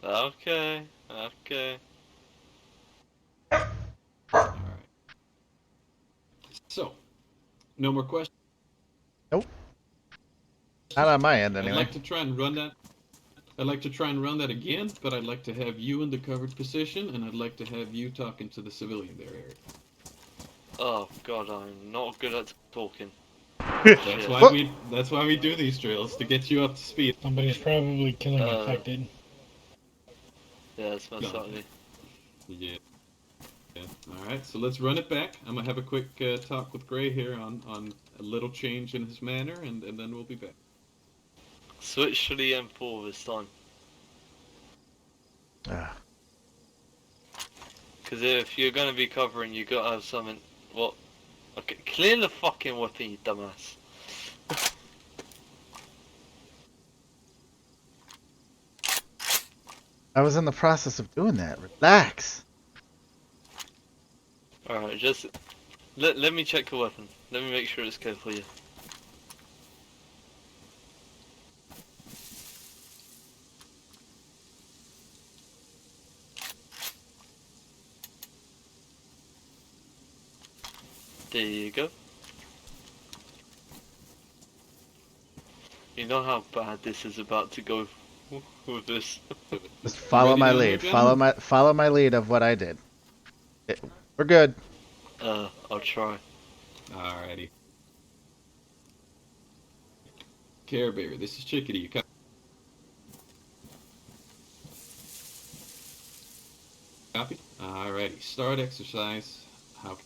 Okay, okay. All right. So, no more questions? Nope. Not on my end, anyway. I'd like to try and run that. I'd like to try and run that again, but I'd like to have you in the covered position, and I'd like to have you talking to the civilian there, Eric. Oh god, I'm not good at talking. That's why we do these drills, to get you up to speed. Somebody's probably killing infected. Yeah, it's most likely. Yeah. Alright, so let's run it back. I'm gonna have a quick talk with Gray here on a little change in his manner, and then we'll be back. Switch to the M4 this time. Because if you're gonna be covering, you gotta have something. What? Okay, clear the fucking weapon, you dumbass. I was in the process of doing that. Relax. Alright, just let me check the weapon. Let me make sure it's good for you. There you go. You know how bad this is about to go with this. Just follow my lead. Follow my lead of what I did. We're good. I'll try. Alrighty. Care Bear, this is Chickadee. You copy? Alrighty. Start exercise. How?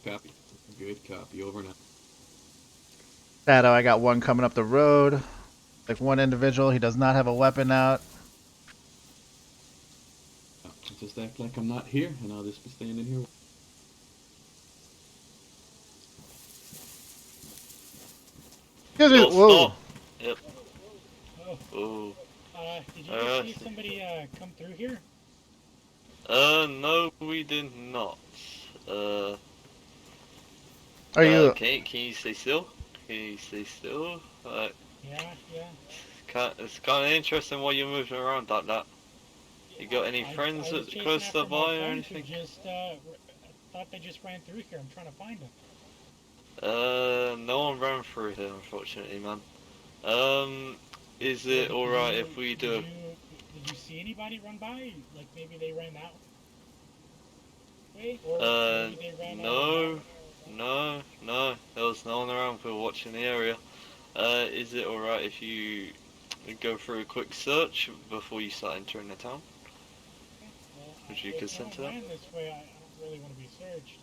Copy. Good copy. Over now. Shadow, I got one coming up the road. Like one individual, he does not have a weapon out. Just act like I'm not here, and I'll just be standing here. Excuse me. Whoa. Stop. Yep. Oh. Did you just see somebody come through here? No, we did not. Are you? Can you stay still? Can you stay still? Yeah. It's kind of interesting why you're moving around like that. You got any friends I was that's close chasing by after my or friends who anything? just thought they just ran through here. I'm trying to find them. No one ran through here, unfortunately, man. Is it alright if we do? Did you see anybody run by? Like maybe they ran that way, or maybe they ran no. There was no one around. We were watching the area. Is it alright if you go through a quick search before you start entering the town? Would you consent to that? This way, I don't really want to be searched.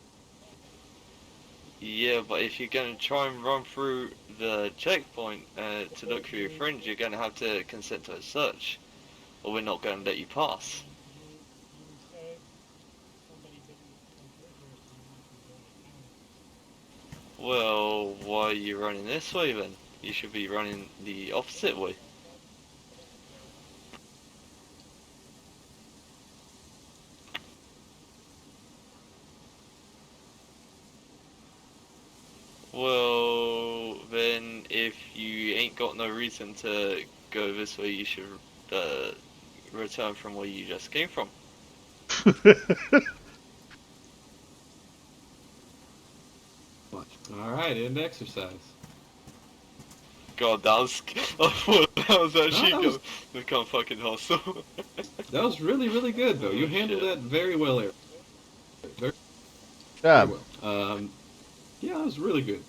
Yeah, but if you're going to try and run through the checkpoint to look for your friends, you're going to have to consent to a search, or we're not going to let you pass. Well, why are you running this way then? You should be running the opposite way. Well, then if you ain't got no reason to go this way, you should return from where you just came from. Alright, end exercise. God, that was actually gonna become fucking hostile. That was really, really good, though. You handled that very well, Eric. Very Job. well. Yeah, that was really good.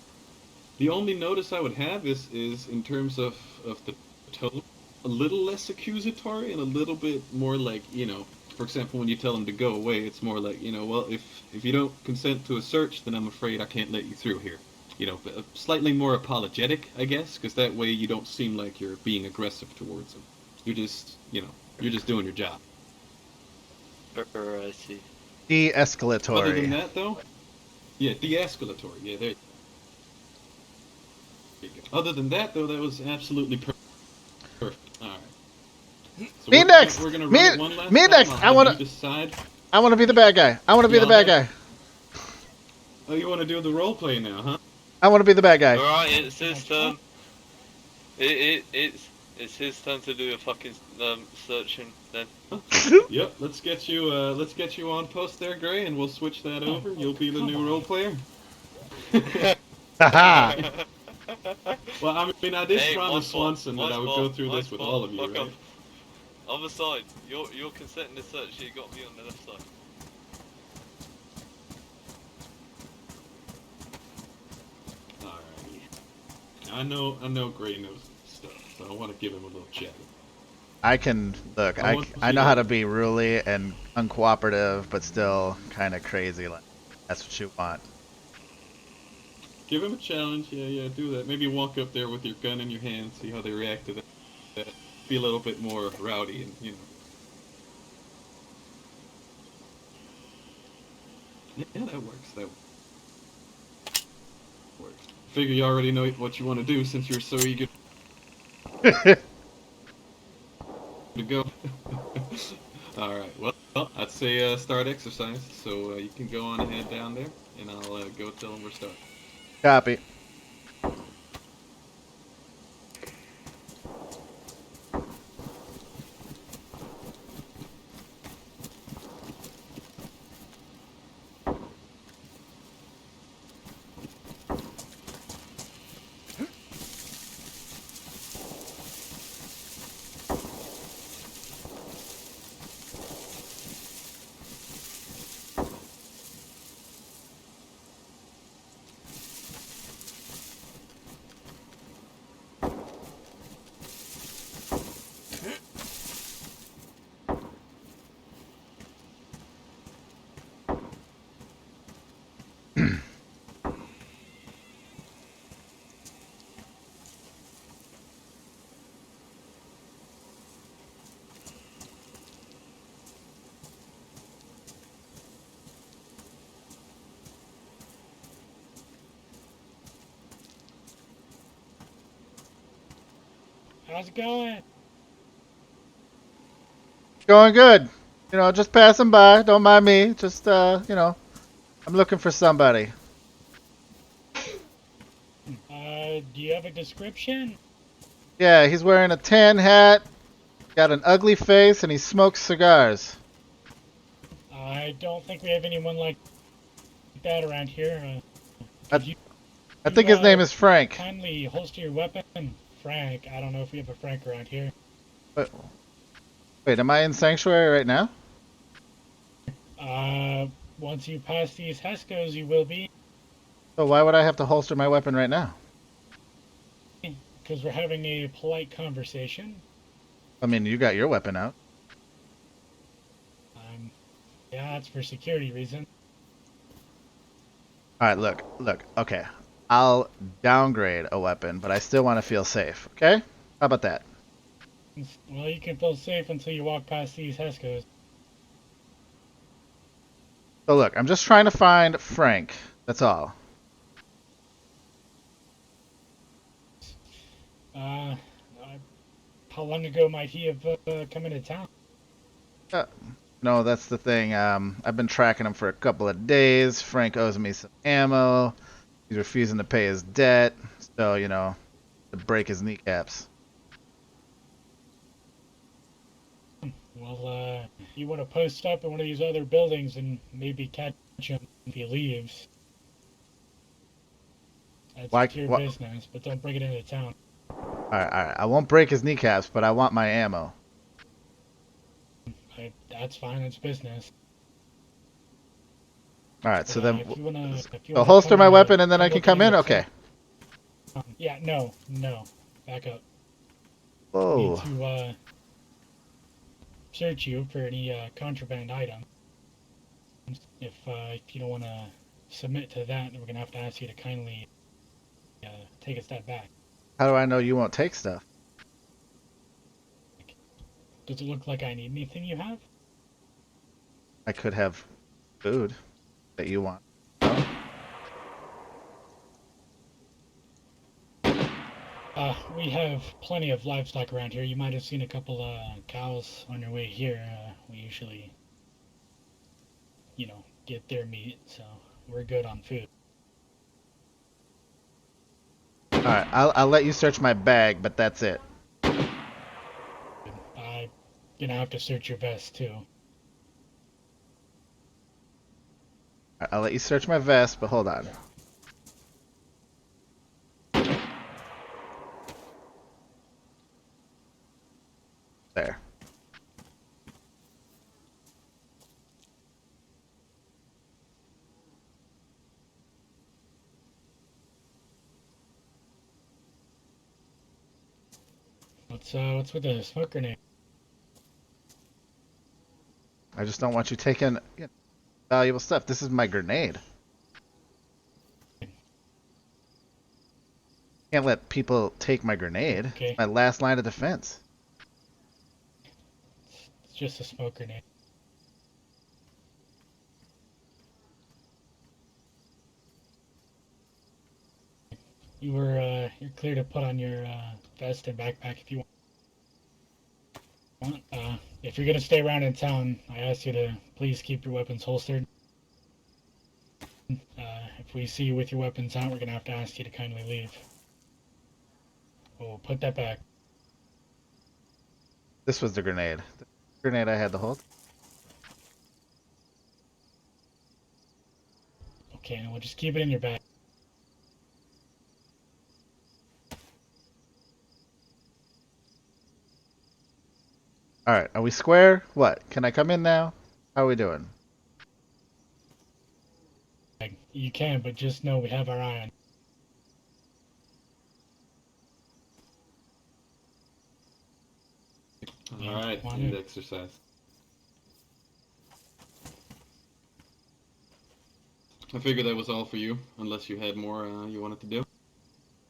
The only notice I would have is in terms of the tone, a little less accusatory and a little bit more like, you know, for example, when you tell them to go away, it's more like, you know, well, if you don't consent to a search, then I'm afraid I can't let you through here. You know, slightly more apologetic, I guess, because that way you don't seem like you're being aggressive towards them. You're just, you know, you're just doing your job. I see. De-escalatory. Other than that, though, yeah, de-escalatory. Yeah, there you go. Other than that, though, that was absolutely perfect. All right. So Me next. We're gonna Me run it one last next. time. I want to decide. I want to be the bad guy. I want to be the bad guy. Oh, you want to do the role play now, huh? I want to be the bad guy. Alright, it's his turn. It's his turn to do a fucking searching then. Yep. Let's get you on post there, Gray, and we'll switch that over. You'll be the new role player. Haha. Well, I mean, I did Hey, promise Swanson that I would go through this with all of you, right? Other side, you're consenting to search. You got me on the left side. Alrighty. I know Gray knows stuff, so I want to give him a little check. I can look. I know how to be ruly and uncooperative, but still kind of crazy. Like that's what you want. Give him a challenge. Yeah, do that. Maybe walk up there with your gun in your hand, see how they react to that. Be a little bit more rowdy, and you know. Yeah, that works. That works. Figure you already know what you want to do since you're so eager to go. All right. Well, I'd say start exercise. So you can go on ahead down there, and I'll go tell them we're starting. Copy. How's it going? Going good. You know, just passing by. Don't mind me. Just you know, I'm looking for somebody. Do you have a description? Yeah, he's wearing a tan hat, got an ugly face, and he smokes cigars. I don't think we have anyone like that around here. I think his name is Frank. Kindly holster your weapon. Frank. I don't know if we have a Frank around here. But, wait, am I in Sanctuary right now? Once you pass these Hescos, you will be. So why would I have to holster my weapon right now? Because we're having a polite conversation. I mean, you got your weapon out. Yeah, it's for security reasons. Alright, look, okay. I'll downgrade a weapon, but I still want to feel safe, okay? How about that? Well, you can feel safe until you walk past these Hescos. So look, I'm just trying to find Frank. That's all. How long ago might he have come into town? No, that's the thing. I've been tracking him for a couple of days. Frank owes me some ammo. He's refusing to pay his debt. So, you know, to break his kneecaps. Well, you want to post up in one of these other buildings and maybe catch him if he leaves. That's your business, but don't bring it into town. Alright. I won't break his kneecaps, but I want my ammo. That's fine, it's business. Alright, so then... So holster my weapon and then I can come in? Okay. Yeah, no. Back up. Whoa. You need to search you for any contraband items. If you don't want to submit to that, then we're gonna have to ask you to kindly take a step back. How do I know you won't take stuff? Does it look like I need anything you have? I could have food that you want. We have plenty of livestock around here. You might have seen a couple cows on your way here. We usually, get their meat, so we're good on food. All right, I'll let you search my bag, but that's it. I'm gonna have to search your vest too. I'll let you search my vest, but hold on. There. What's with the smoke grenade? I just don't want you taking valuable stuff. This is my grenade. Can't let people take my grenade. Okay. It's my last line of defense. It's just a smoke grenade. You're clear to put on your vest and backpack if you want. If you're gonna stay around in town, I ask you to please keep your weapons holstered. If we see you with your weapons out, we're gonna have to ask you to kindly leave. We'll put that back. This was the grenade. The grenade I had to hold. Okay, and we'll just keep it in your bag. Alright, are we square? What? Can I come in now? How are we doing? You can, but just know we have our eye on you. Alright, end exercise. I figured that was all for you, unless you had more you wanted to do.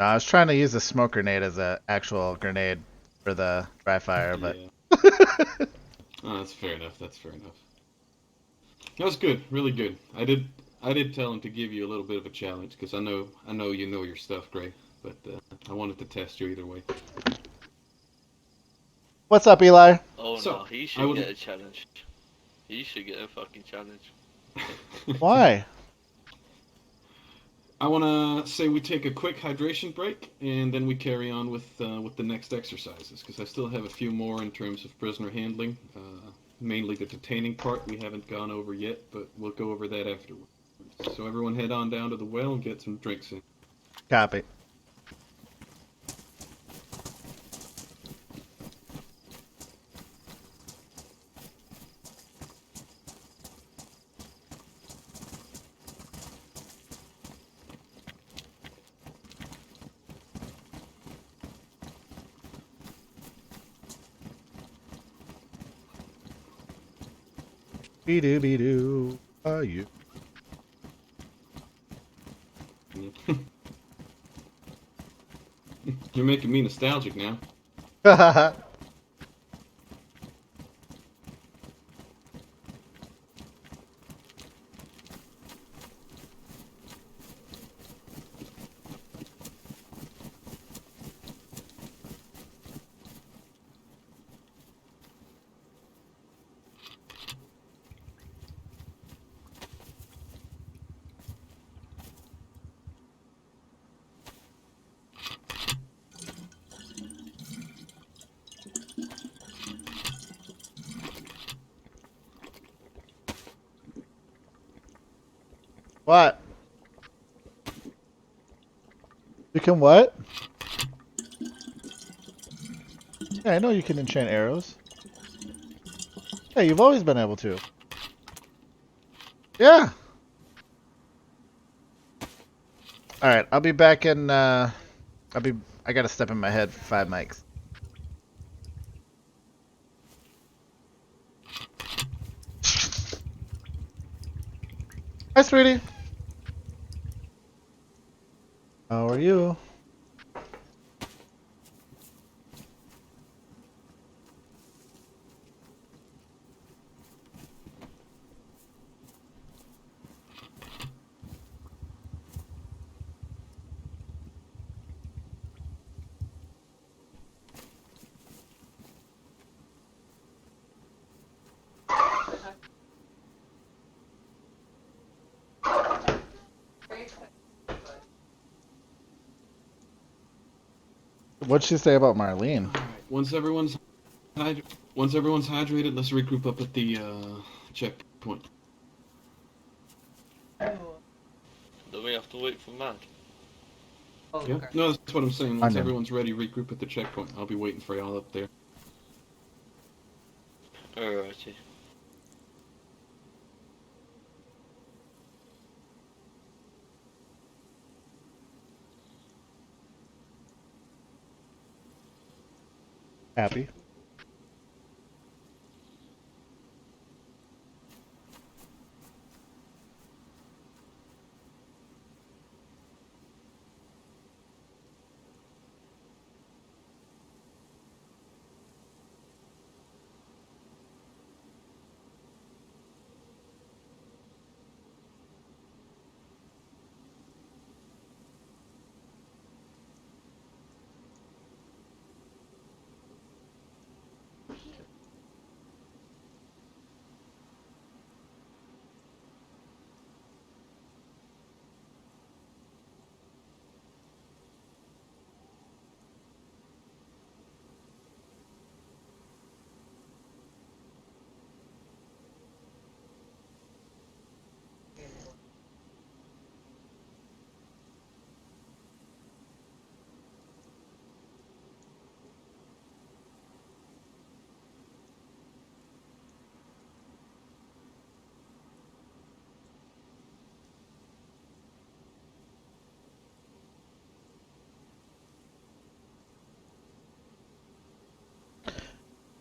No, I was trying to use the smoke grenade as an actual grenade for the dry fire, but... Yeah. Oh, that's fair enough, that's fair enough. That was good, really good. I did tell him to give you a little bit of a challenge, because I know you know your stuff, Gray, but I wanted to test you either way. What's up, Eli? Oh So, no, he should get a challenge. He should get a fucking challenge. Why? I want to say we take a quick hydration break, and then we carry on with the next exercises, because I still have a few more in terms of prisoner handling. Mainly the detaining part we haven't gone over yet, but we'll go over that afterwards. So everyone head on down to the well and get some drinks in. Copy. Be-doo, are you? You're making me nostalgic now. What? You can what? Yeah, I know you can enchant arrows. Yeah, you've always been able to. Yeah. Alright, I'll be back in, I gotta step in my head for 5 mics. Hi, sweetie. How are you? What'd she say about Marlene? All right. Once everyone's hydrated, let's regroup up at the checkpoint. Do we have to wait for Mad? Yeah. No, that's what I'm saying. Once Onion. everyone's ready, regroup at the checkpoint. I'll be waiting for y'all up there. Alrighty. Happy?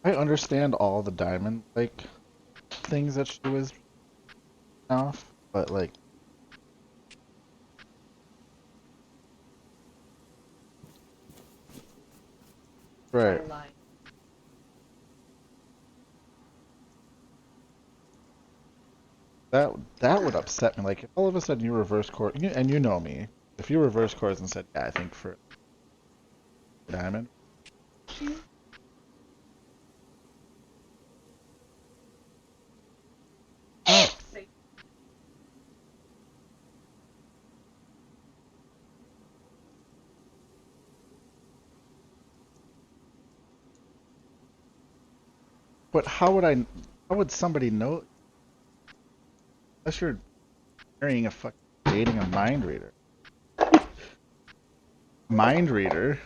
I understand all the diamond like things that she was off, but like right. That would upset me. Like if all of a sudden you reverse course, and you know me, if you reverse course and said, yeah, I think for diamond. But how would somebody know unless you're marrying a fucking dating a mind reader? Mind reader.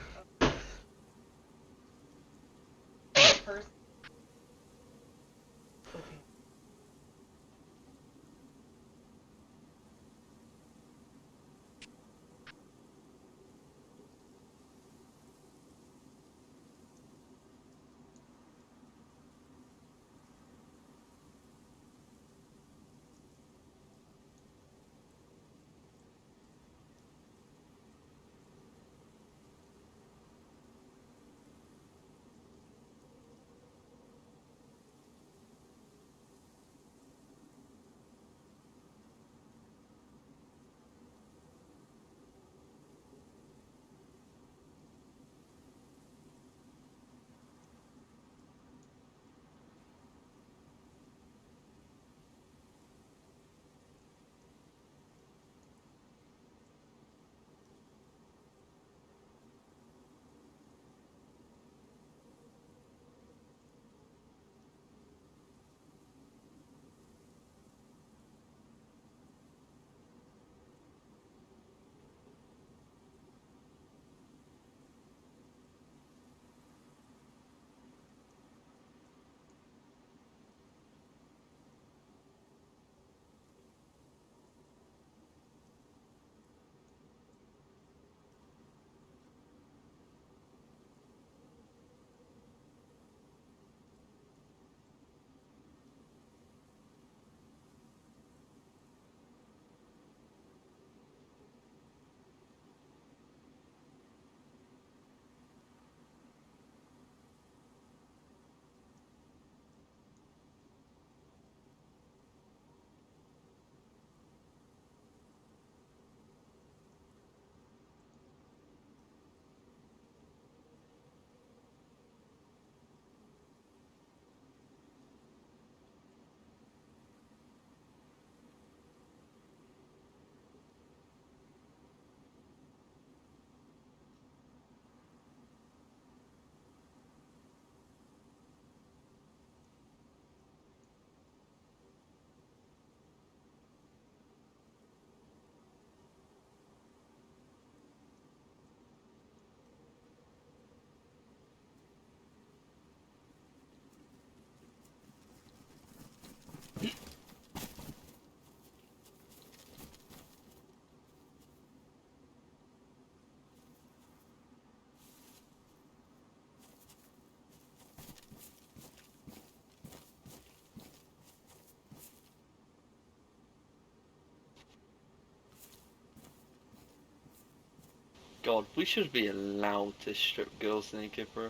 God, we should be allowed to strip girls naked, bro.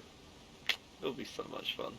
It'll be so much fun.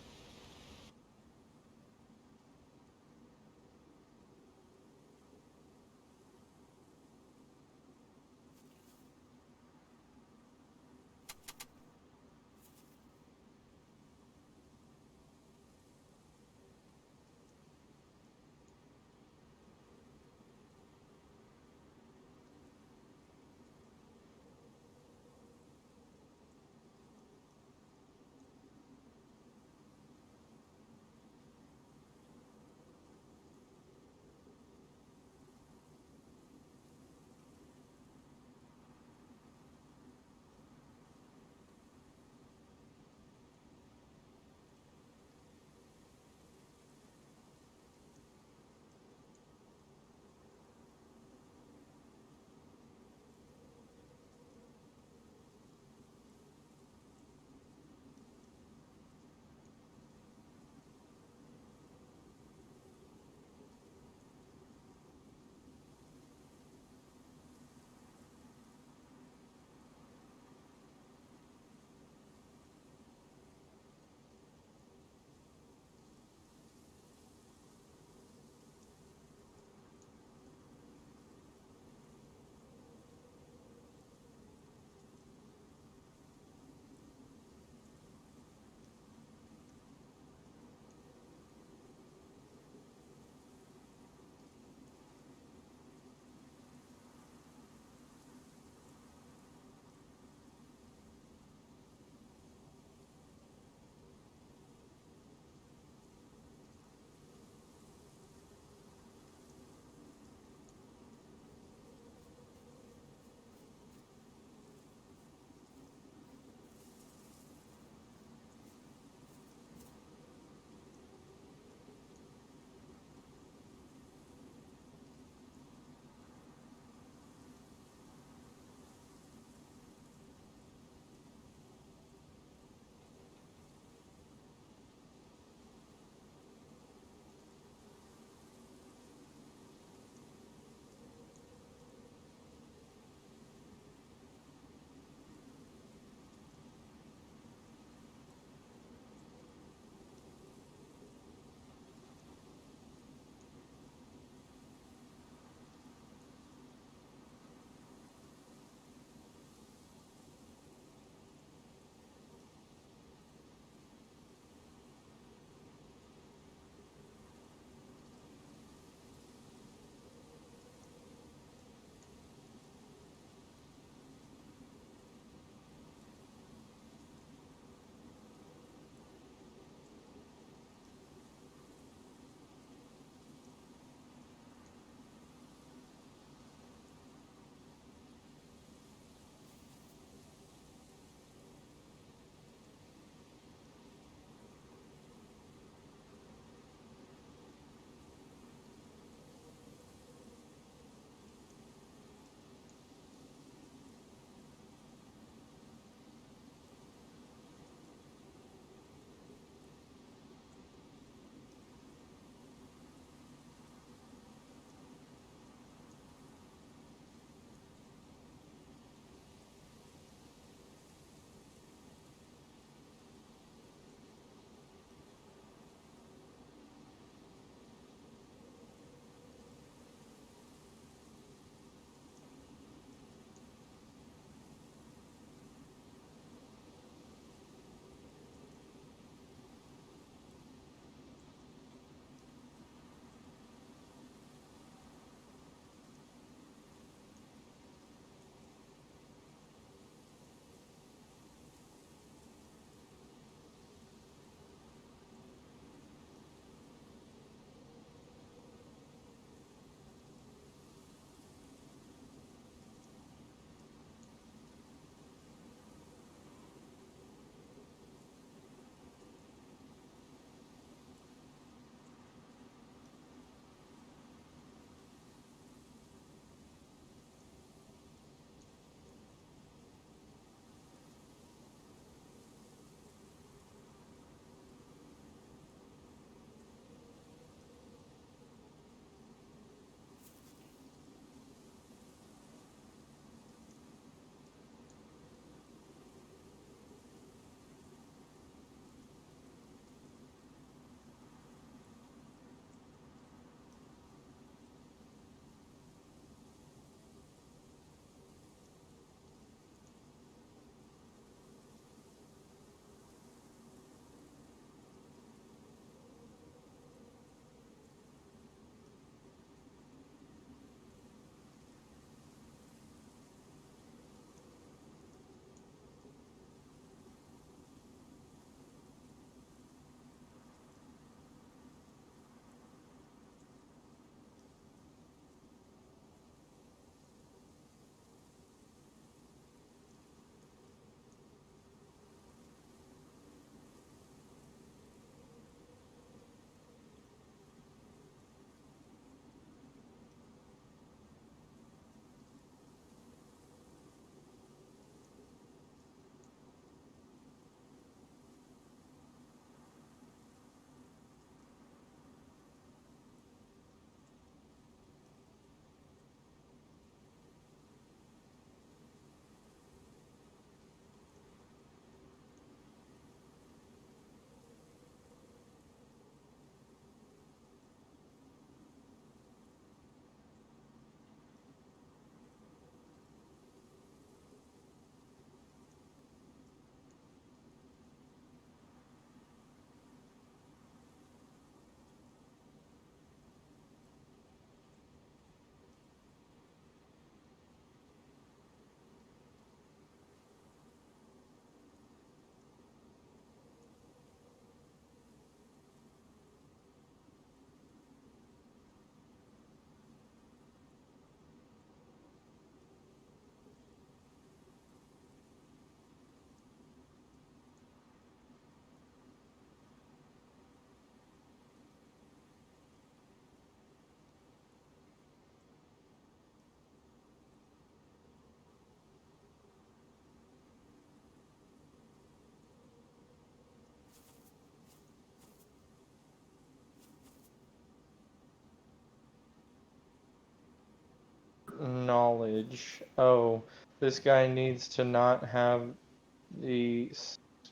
knowledge. Oh, this guy needs to not have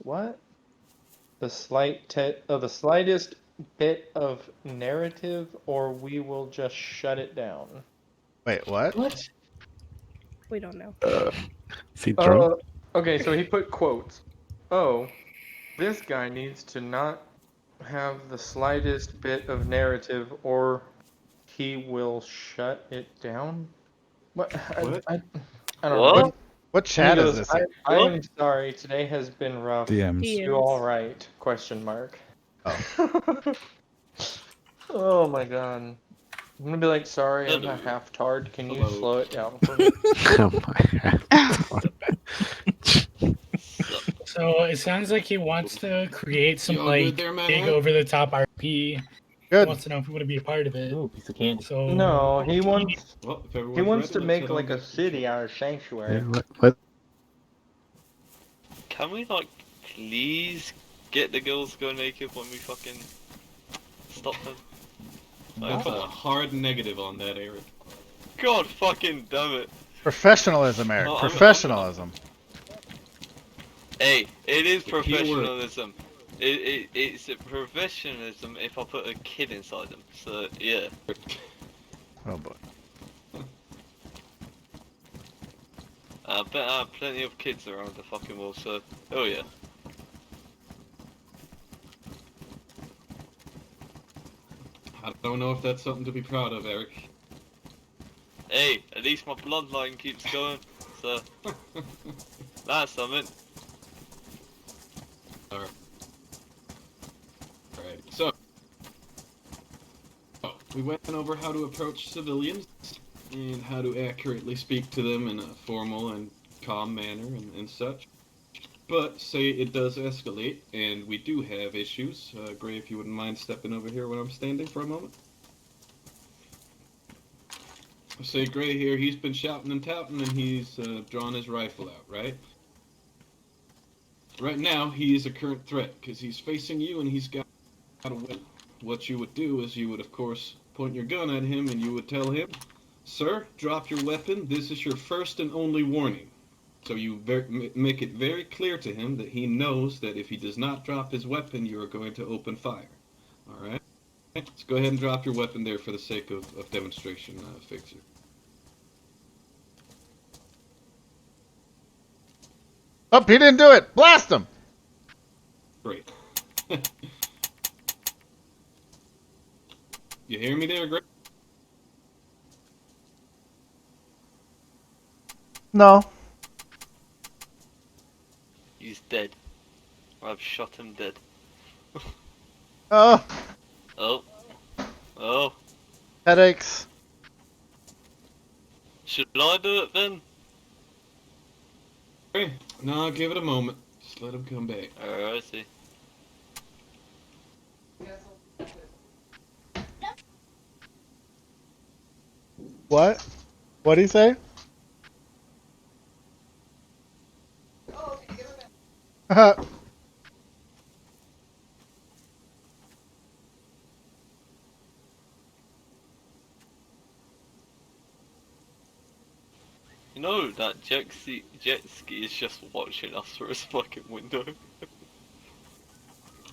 what? The slightest bit of narrative, or we will just shut it down. Wait, what? What? We don't know. See, drunk? Okay, so he put quotes. Oh, this guy needs to not have the slightest bit of narrative, or he will shut it down. What? What? I don't What? know. What chat And he is goes, this? I am sorry. Today has been rough. DMs. You all right? Question mark. Oh. Oh my god. I'm gonna be like, sorry, I'm a Hello. half tard. Can you Hello. slow it down for me? Oh my god. So it sounds like he wants to create some You all good like there, man? big over the top RP. He Good. wants to know if we want to be a part of it. Ooh, piece of candy. So No, he wants Well, if he everyone's wants ready, to let's make head on like a to- city out of Yeah, Sanctuary. what? Can we like please get the girls go naked when we fucking stop them? Like, That's come a on. hard negative on that, Eric. God fucking damn it. Professionalism, Eric. Oh, I'm- Professionalism. Hey, it is The key word. professionalism. It's a professionalism if I put a kid inside them. So yeah. Oh boy. I bet I have plenty of kids around the fucking world, so oh yeah. I don't know if that's something to be proud of, Eric. Hey, at least my bloodline keeps going, so that's something. Alright, so we went over how to approach civilians and how to accurately speak to them in a formal and calm manner and such. But say it does escalate and we do have issues. Gray, if you wouldn't mind stepping over here when I'm standing for a moment. Say Gray here, he's been shouting and touting and he's drawn his rifle out, right? Right now, he is a current threat because he's facing you and he's got a weapon. What you would do is you would, of course, point your gun at him and you would tell him, "Sir, drop your weapon. This is your first and only warning." So you make it very clear to him that he knows that if he does not drop his weapon, you are going to open fire. Alright? Let's go ahead and drop your weapon there for the sake of demonstration, Fixer. Oh, he didn't do it. Blast him. Great. You hear me there, Gray? No. He's dead. I've shot him dead. Oh, Oh. Oh. headaches. Should I do it then? Gray? No, give it a moment. Just let him come back. Alright, I see. What? What'd he say? You know that jet ski is just watching us through his fucking window.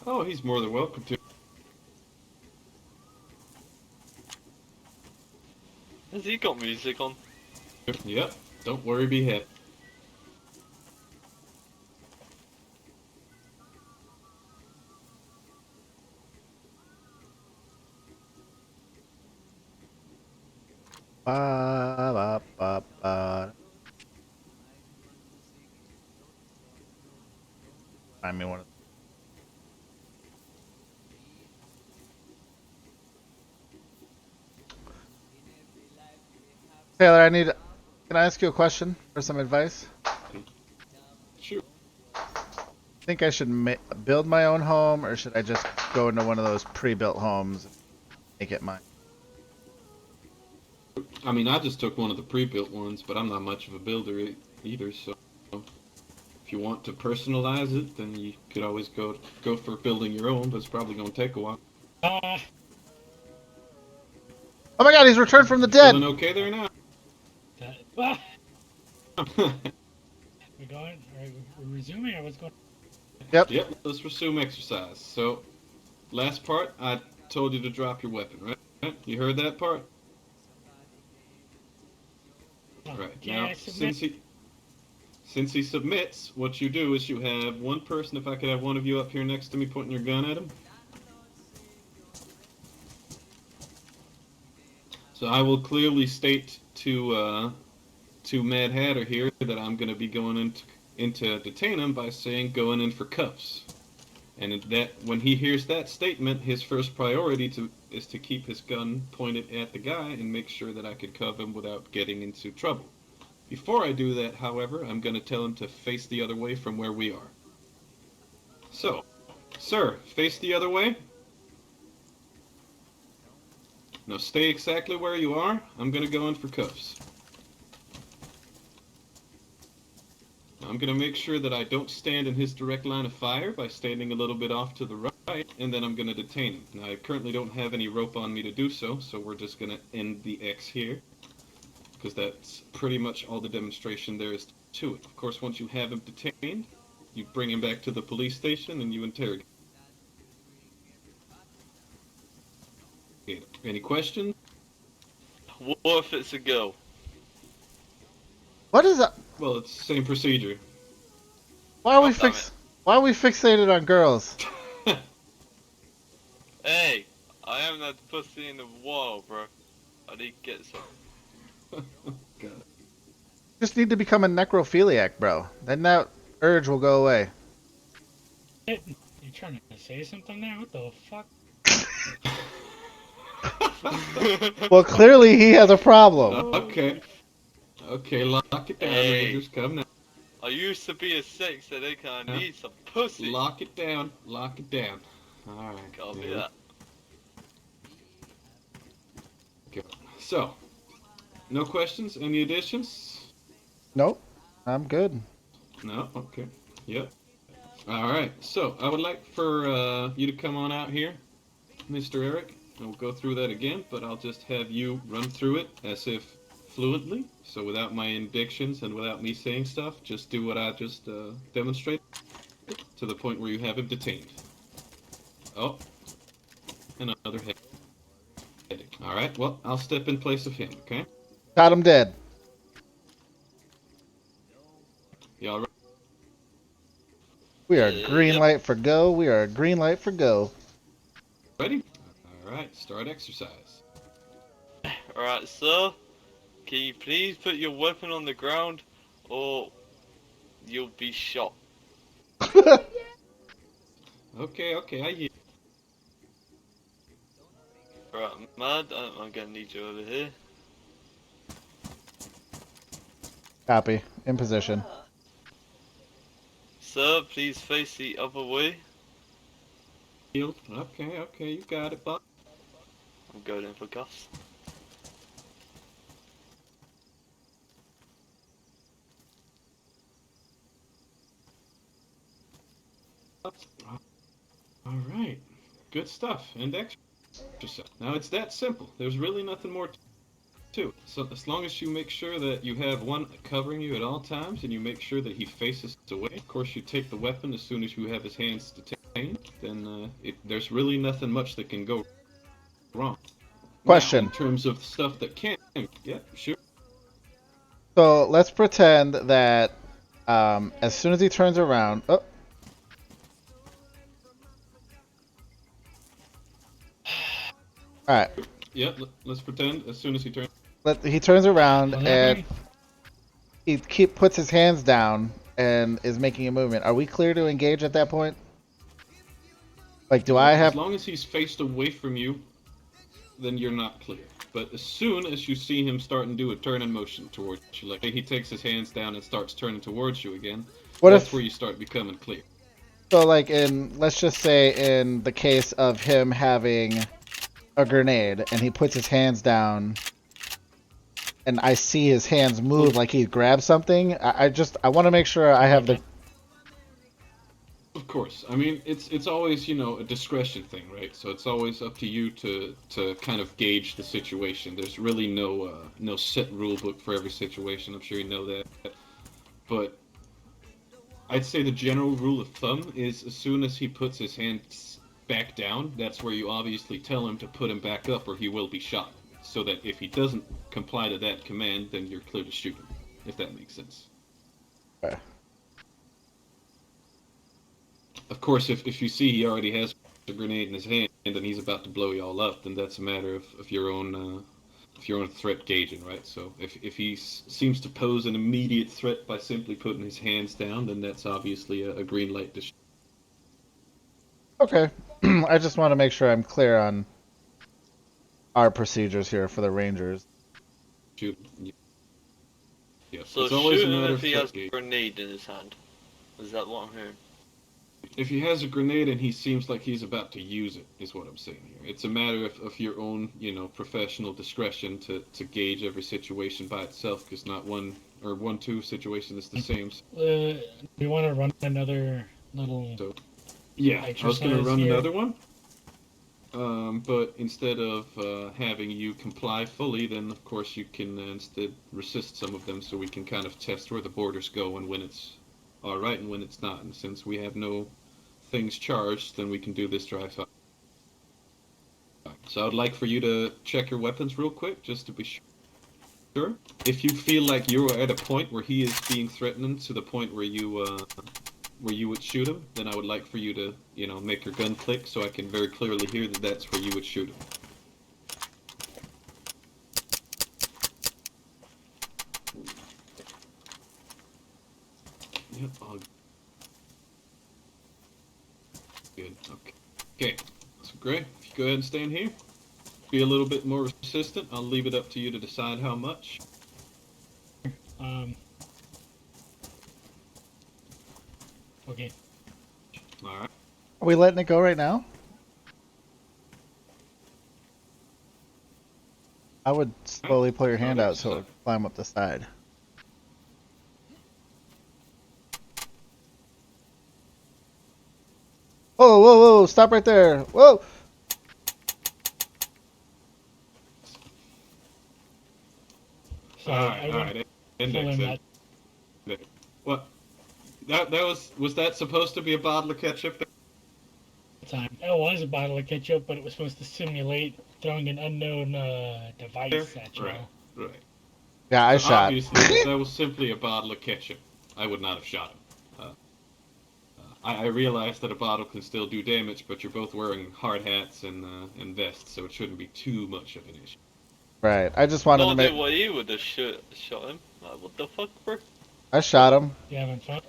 Oh, he's more than welcome to. Has he got music on? Yep. Don't worry, be happy. Ba, ba, ba, ba. Find me one of Taylor, can I ask you a question or some advice? Sure. Think I should build my own home, or should I just go into one of those pre-built homes and make it mine? I mean, I just took one of the pre-built ones, but I'm not much of a builder either, so if you want to personalize it, then you could always go for building your own, but it's probably going to take a while. Oh my god, he's returned from the dead! Feeling okay there now? Ah! We're going. Alright, we're resuming. I was going. Yep. Yep, let's resume exercise. So, last part, I told you to drop your weapon, right? You heard that part? Right. Yeah, Now, I submit. since he submits, what you do is you have one person, if I could have one of you up here next to me pointing your gun at him. So I will clearly state to Mad Hatter here that I'm going to be going into detain him by saying going in for cuffs. And that when he hears that statement, his first priority is to keep his gun pointed at the guy and make sure that I can cuff him without getting into trouble. Before I do that, however, I'm going to tell him to face the other way from where we are. So, sir, face the other way. Now stay exactly where you are. I'm going to go in for cuffs. I'm going to make sure that I don't stand in his direct line of fire by standing a little bit off to the right, and then I'm going to detain him. Now, I currently don't have any rope on me to do so, so we're just going to end the X here, because that's pretty much all the demonstration there is to it. Of course, once you have him detained, you bring him back to the police station and you interrogate him. Any questions? What if it's a girl? What is that? Well, it's the same procedure. Why are we God damn it. Why are we fixated on girls? Hey, I haven't had pussy in a while, bro. I need to get some. God. Just need to become a necrophiliac, bro. Then that urge will go away. You trying to say something there? What the fuck? Well, clearly he has a problem. Okay. Okay, lock it down. Hey. Rangers, come now. I used to be a sex, so they kind of need some pussy. Lock it down. Lock it down. Alright. Copy that. Okay. So, no questions? Any additions? Nope. I'm good. No? Okay. Yep. Alright, so I would like for you to come on out here, Mr. Eric. And we'll go through that again, but I'll just have you run through it as if fluently. So without my indictions and without me saying stuff, just do what I just demonstrated to the point where you have him detained. Oh, another head. Alright, well, I'll step in place of him, okay? Got him dead. Y'all ready? We are green light for go. We are green light for go. Ready? Alright, start exercise. Alright, sir. Can you please put your weapon on the ground, or you'll be shot? Okay, I yield. Alright, Mad, I'm gonna need you over here. Copy. In position. Sir, please face the other way. Yield. Okay, you got it, Buck. I'm going in for cuffs. Alright, good stuff. And exercise. Now it's that simple. There's really nothing more to it. So as long as you make sure that you have one covering you at all times and you make sure that he faces away, of course you take the weapon as soon as you have his hands detained, then there's really nothing much that can go wrong. Question. Now, in terms of stuff that can, yeah, sure. So let's pretend that as soon as he turns around, oh, all right. Yeah, let's pretend as soon as he turns. He turns around What's and happening? he puts his hands down and is making a movement. Are we clear to engage at that point? Like, do I have? As long as he's faced away from you, then you're not clear. But as soon as you see him starting to do a turn in motion towards you, like he takes his hands down and starts turning towards you again, that's where you start becoming clear. So, like, let's just say in the case of him having a grenade and he puts his hands down and I see his hands move like he grabbed something, I want to make sure I have the... Of course. I mean, it's always, you know, a discretion thing, right? So it's always up to you to kind of gauge the situation. There's really no set rule book for every situation. I'm sure you know that. But I'd say the general rule of thumb is as soon as he puts his hands back down, that's where you obviously tell him to put him back up or he will be shot. So that if he doesn't comply to that command, then you're clear to shoot him, if that makes sense. Okay. Of course, if you see he already has a grenade in his hand and he's about to blow y'all up, then that's a matter of your own threat gauging, right? So if he seems to pose an immediate threat by simply putting his hands down, then that's obviously a green light to shoot. Okay. I just want to make sure I'm clear on our procedures here for the Rangers. Shoot. Yeah. So it's always shoot a him matter if of he threat has a gauge. grenade in his hand. Is that what I'm hearing? If he has a grenade and he seems like he's about to use it, is what I'm saying here. It's a matter of your own, you know, professional discretion to gauge every situation by itself, because not one or 1-2 situation is the same. Do you want to run another little So, yeah, I was going to exercise run here? another one. But instead of having you comply fully, then of course you can instead resist some of them, so we can kind of test where the borders go and when it's all right and when it's not. And since we have no things charged, then we can do this drive-by. So I would like for you to check your weapons real quick, just to be sure. If you feel like you're at a point where he is being threatening to the point where you would shoot him, then I would like for you to, you know, make your gun click so I can very clearly hear that that's where you would shoot him. Yep, all good. Okay, so great. If you go ahead and stand here, be a little bit more resistant. I'll leave it up to you to decide how much. Okay. All right. Are we letting it go right now? I would slowly pull your hand out so it would climb up the side. Whoa, whoa, whoa, stop right there. Whoa! Sorry, all right. Index it. What? That was that supposed to be a bottle of ketchup? Time. It was a bottle of ketchup, but it was supposed to simulate throwing an unknown device at you. Right. Yeah, I shot. Obviously, if that was simply a bottle of ketchup, I would not have shot him. I realize that a bottle can still do damage, but you're both wearing hard hats and vests, so it shouldn't be too much of an issue. Right. I just wanted to make. What you would have shot him. What the fuck, bro? I shot him. You having fun?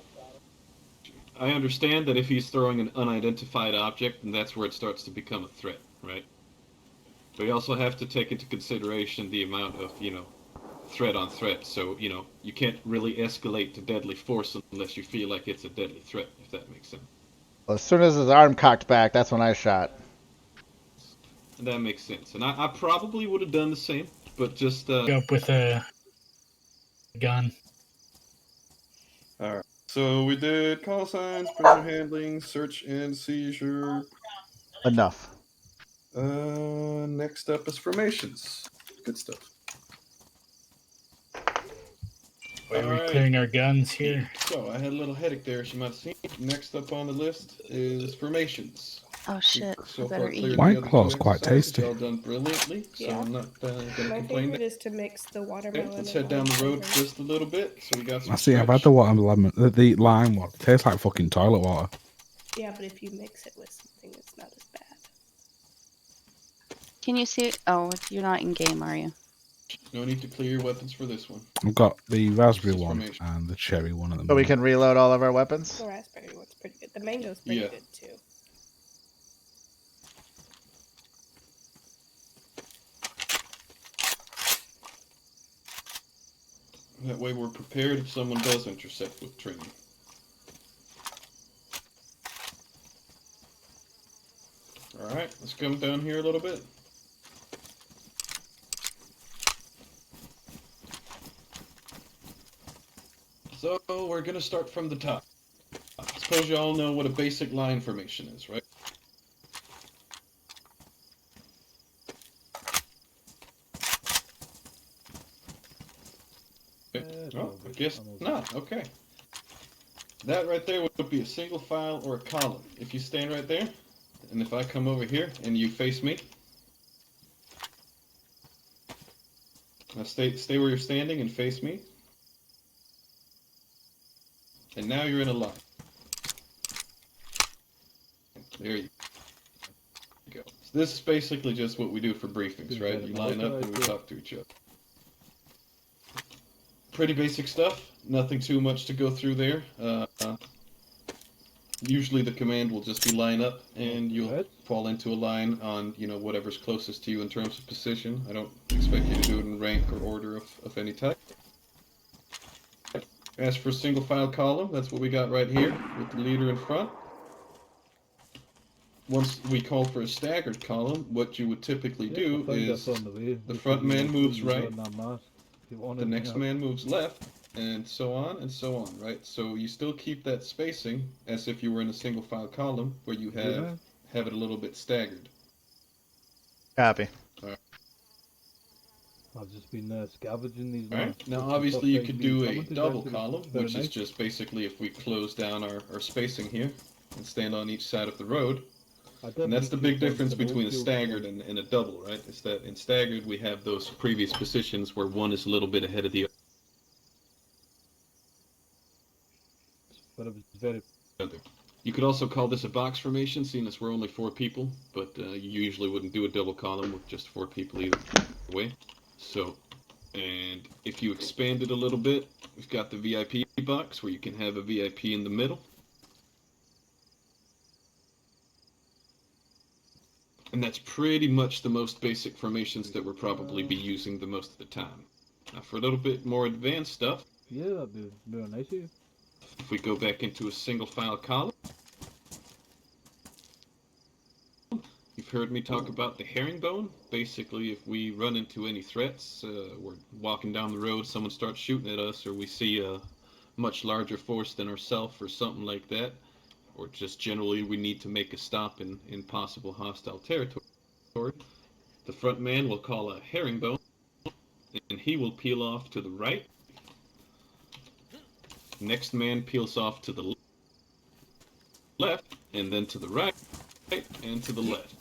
I understand that if he's throwing an unidentified object, then that's where it starts to become a threat, right? But you also have to take into consideration the amount of, you know, threat on threat. So, you know, you can't really escalate to deadly force unless you feel like it's a deadly threat, if that makes sense. Well, as soon as his arm cocked back, that's when I shot. And that makes sense. And I probably would have done the same, but just... Up with a gun. Alright. So we did call signs, prisoner handling, search and seizure. Enough. Next up is formations. Good stuff. We're clearing our guns here. So I had a little headache there, as you might have seen. Next up on the list is formations. Oh shit, So I better far, eat. cleared White the other Claw's two quite exercises. tasty. Y'all done brilliantly, so Yeah. I'm not gonna My complain. favorite is to mix the watermelon. Okay, let's and head down the lime road flavors. just a little bit. So we got some I see. I've had stretch. the watermelon, the lime one. It tastes like fucking toilet water. Yeah, but if you mix it with something, it's not as bad. Can you see? Oh, you're not in game, are you? No need to clear your weapons for this one. I've got the raspberry This is one formation. and the cherry one at the So we moment. can reload all of our weapons? The raspberry one's pretty good. The mango's pretty Yeah. good too. That way we're prepared if someone does intercept with training. Alright, let's come down here a little bit. So we're gonna start from the top. suppose you all know what a basic line formation is, right? Oh, I guess not. Okay. That right there would be a single file or a column. If you stand right there, and if I come over here and you face me, now stay where you're standing and face me. And now you're in a line. There you go. So this is basically just what we do for briefings, right? You line up and we talk to each other. Pretty basic stuff. Nothing too much to go through there. Usually the command will just be line up, and you'll fall into a line on, you know, whatever's closest to you in terms of position. I don't expect you to do it in rank or order of any type. As for single file column, that's what we got right here with the leader in front. Once we call for a staggered column, what you would typically do is the front man moves right, the next man moves left, and so on and so on, right? So you still keep that spacing as if you were in a single file column where you have it a little bit staggered. Copy. All right. I've just been scavenging these. All right. Now, obviously, you could do a double column, which is just basically if we close down our spacing here and stand on each side of the road. And that's the big difference between a staggered and a double, right? It's that in staggered we have those previous positions where one is a little bit ahead of the other. You could also call this a box formation, seeing as we're only 4 people, but you usually wouldn't do a double column with just 4 people either way. So, and if you expand it a little bit, we've got the VIP box where you can have a VIP in the middle. And that's pretty much the most basic formations that we'll probably be using the most of the time. Now for a little bit more advanced stuff, yeah, that'd be very nice of you. If we go back into a single file column, you've heard me talk about the herringbone. Basically, if we run into any threats, we're walking down the road, someone starts shooting at us, or we see a much larger force than ourselves or something like that, or just generally we need to make a stop in possible hostile territory, the front man will call a herringbone, and he will peel off to the right. Next man peels off to the left, and then to the right, and to the left.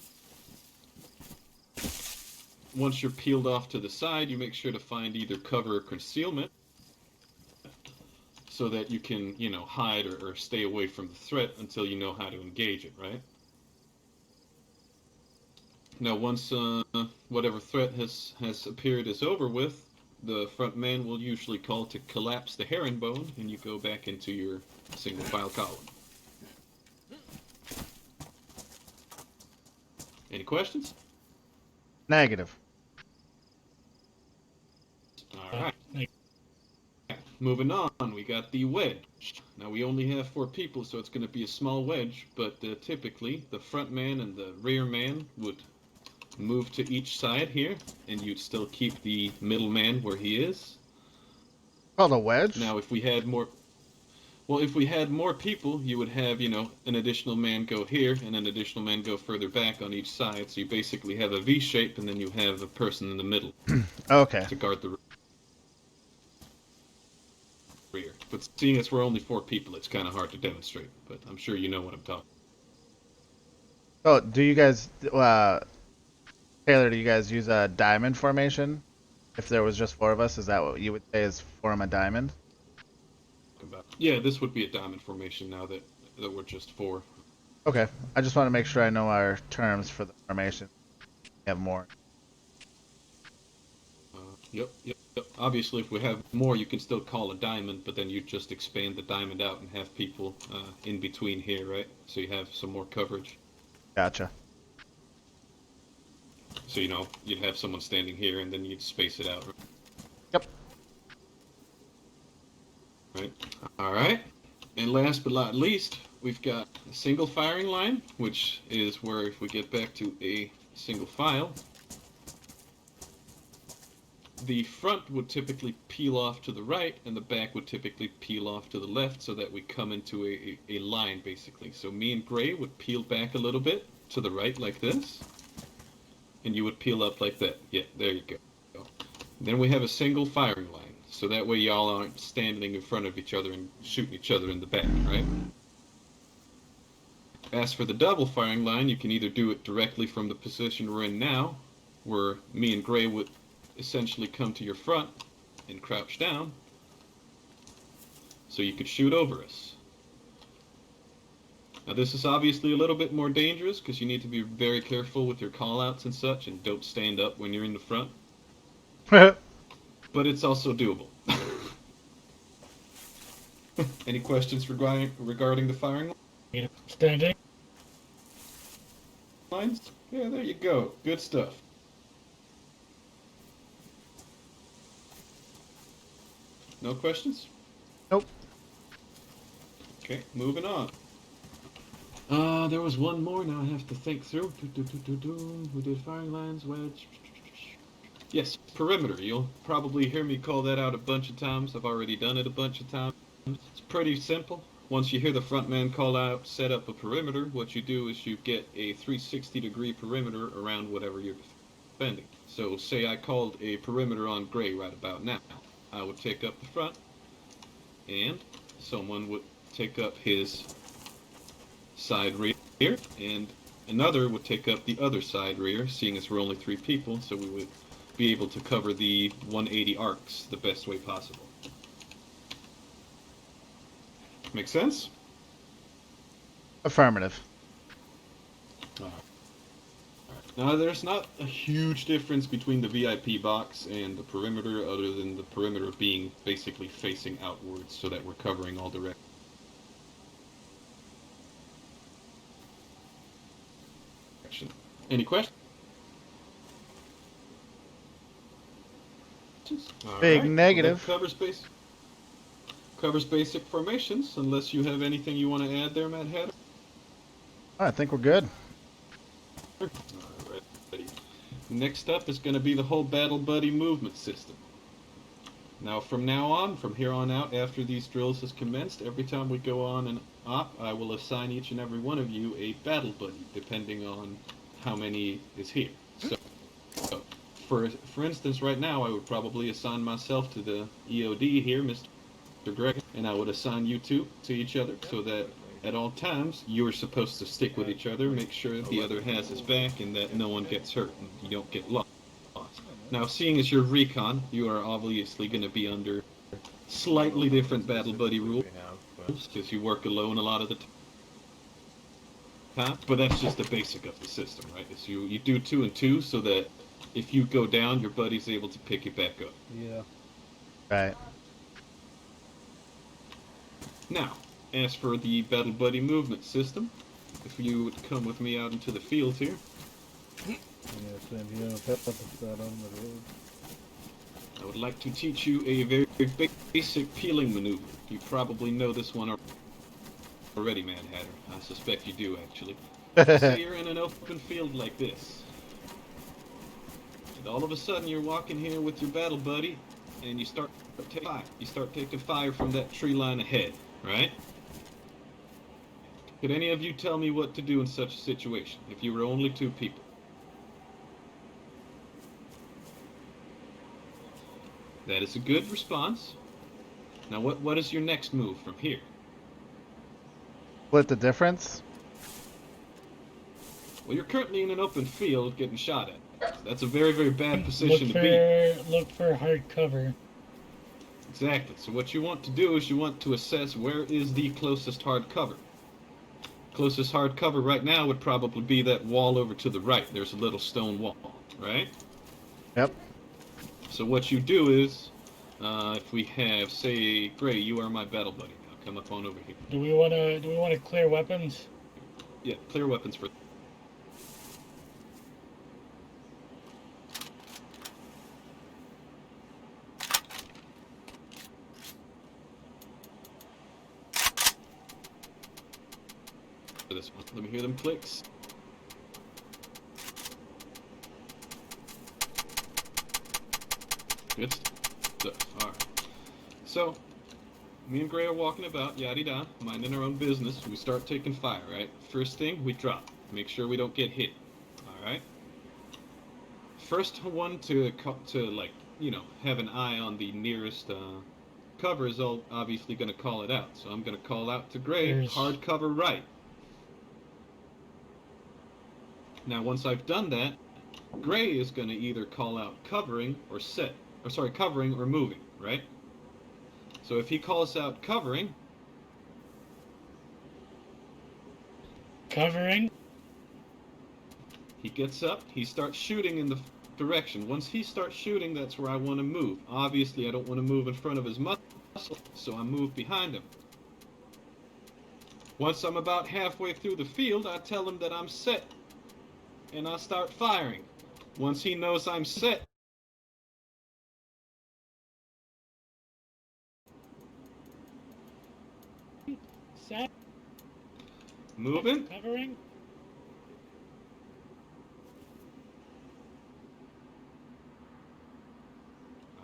Once you're peeled off to the side, you make sure to find either cover or concealment so that you can, you know, hide or stay away from the threat until you know how to engage it, right? Now, once whatever threat has appeared is over with, the front man will usually call to collapse the herringbone, and you go back into your single file column. Any questions? Negative. All right. Moving on, we got the wedge. Now we only have 4 people, so it's going to be a small wedge, but typically the front man and the rear man would move to each side here, and you'd still keep the middle man where he is. Called a wedge? Now if we had more... Well, if we had more people, you would have, you know, an additional man go here and an additional man go further back on each side. So you basically have a V shape, and then you have a person in the middle. Okay. To guard the rear. But seeing as we're only 4 people, it's kind of hard to demonstrate. But I'm sure you know what I'm talking Oh, do you guys, Taylor, do you guys use a diamond formation? If there was just 4 of us, is that what you would say is form a diamond? about. Yeah, this would be a diamond formation now that we're just 4. Okay, I just want to make sure I know our terms for the formation. We have more. Yep. Obviously, if we have more, you can still call a diamond, but then you just expand the diamond out and have people in between here, right? So you have some more coverage. Gotcha. So, you know, you'd have someone standing here, and then you'd space it out. Yep. Right. All right. And last but not least, we've got a single firing line, which is where if we get back to a single file, the front would typically peel off to the right, and the back would typically peel off to the left, so that we come into a line, basically. So me and Gray would peel back a little bit to the right like this, and you would peel up like that. Yeah, there you go. Then we have a single firing line, so that way y'all aren't standing in front of each other and shooting each other in the back, right? As for the double firing line, you can either do it directly from the position we're in now, where me and Gray would essentially come to your front and crouch down, so you could shoot over us. Now this is obviously a little bit more dangerous, because you need to be very careful with your callouts and such, and don't stand up when you're in the front. But it's also doable. Any questions regarding the firing Standing. lines? Yeah, there you go. Good stuff. No questions? Nope. Okay, moving on. There was one more. Now I have to think through. We did firing lines, wedge. Yes, perimeter. You'll probably hear me call that out a bunch of times. I've already done it a bunch of times. It's pretty simple. Once you hear the front man call out, set up a perimeter, what you do is you get a 360-degree perimeter around whatever you're defending. So say I called a perimeter on Gray right about now. I would take up the front, and someone would take up his side rear, and another would take up the other side rear, seeing as we're only 3 people, so we would be able to cover the 180 arcs the best way possible. Make sense? Affirmative. Now, there's not a huge difference between the VIP box and the perimeter, other than the perimeter being basically facing outwards, so that we're covering all directions. Any questions? Big Alright, negative. well, that covers basic formations, unless you have anything you want to add there, Madhatter. I think we're good. Alright. Next up is going to be the whole battle buddy movement system. Now from here on out, after these drills has commenced, every time we go on an op, I will assign each and every one of you a battle buddy, depending on how many is here. So for instance, right now, I would probably assign myself to the EOD here, Mr. Greg, and I would assign you two to each other, so that at all times, you are supposed to stick with each other, make sure that the other has his back, and that no one gets hurt, and you don't get lost. Now, seeing as you're recon, you are obviously going to be under slightly different battle buddy rules, because you work alone a lot of the time. But that's just the basic of the system, right? So you do 2 and 2, so that if you go down, your buddy's able to pick you back up. Yeah. Right. Now, as for the battle buddy movement system, if you would come with me out into the field here. I would like to teach you a very basic peeling maneuver. You probably know this one already, Mad Hatter. I suspect you do, actually. Say you're in an open field like this. And all of a sudden you're walking here with your battle buddy, and you start taking fire. You start taking fire from that tree line ahead, right? Could any of you tell me what to do in such a situation, if you were only 2 people? That is a good response. Now what is your next move from here? Split the difference? Well, you're currently in an open field getting shot at. That's a very, very bad position to be. Look for hard cover. Exactly. So what you want to do is you want to assess where is the closest hard cover. Closest hard cover right now would probably be that wall over to the right. There's a little stone wall, right? Yep. So what you do is, if we have, say, Gray, you are my battle buddy. Now come up on over here. Do we wanna clear weapons? Yeah, clear weapons for. This one. Let me hear them clicks. Good stuff. Alright. So, me and Gray are walking about, yada-da, minding our own business. We start taking fire, right? First thing, we drop. Make sure we don't get hit. Alright? First one to like, you know, have an eye on the nearest cover is obviously going to call it out. So I'm going to call out to Gray, hard cover right. Now once I've done that, Gray is going to either call out covering or covering or moving, right? So if he calls out covering. Covering. He gets up, he starts shooting in the direction. Once he starts shooting, that's where I want to move. Obviously, I don't want to move in front of his muscle, so I move behind him. Once I'm about halfway through the field, I tell him that I'm set, and I start firing. Once he knows I'm set, Set. Moving. Covering.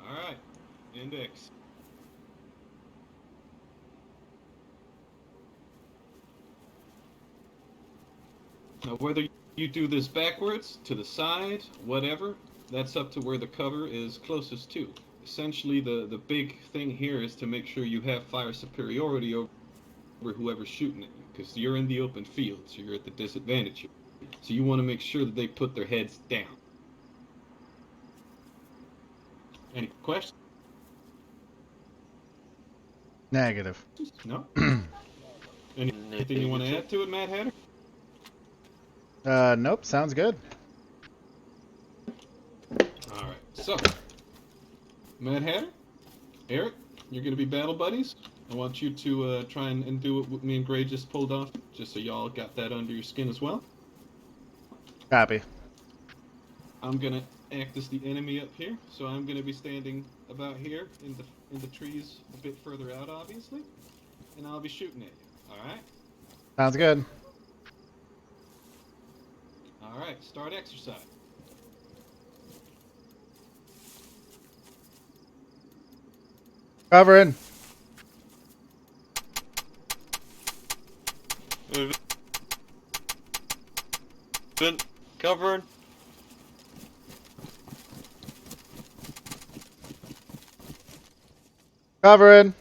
Alright. Index. Now whether you do this backwards, to the side, whatever, that's up to where the cover is closest to. Essentially the big thing here is to make sure you have fire superiority over whoever's shooting at you, because you're in the open field, so you're at the disadvantage here. So you want to make sure that they put their heads down. Any questions? Negative. No? Anything you want to add to it, Mad Hatter? Nope, sounds good. Alright, so Mad Hatter, Eric, you're gonna be battle buddies. I want you to try and do what me and Gray just pulled off, just so y'all got that under your skin as well. Copy. I'm gonna act as the enemy up here, so I'm gonna be standing about here in the trees a bit further out, obviously, and I'll be shooting at you. All right? Sounds good. All right. Start exercise. Covering. Moving. Covering. Covering.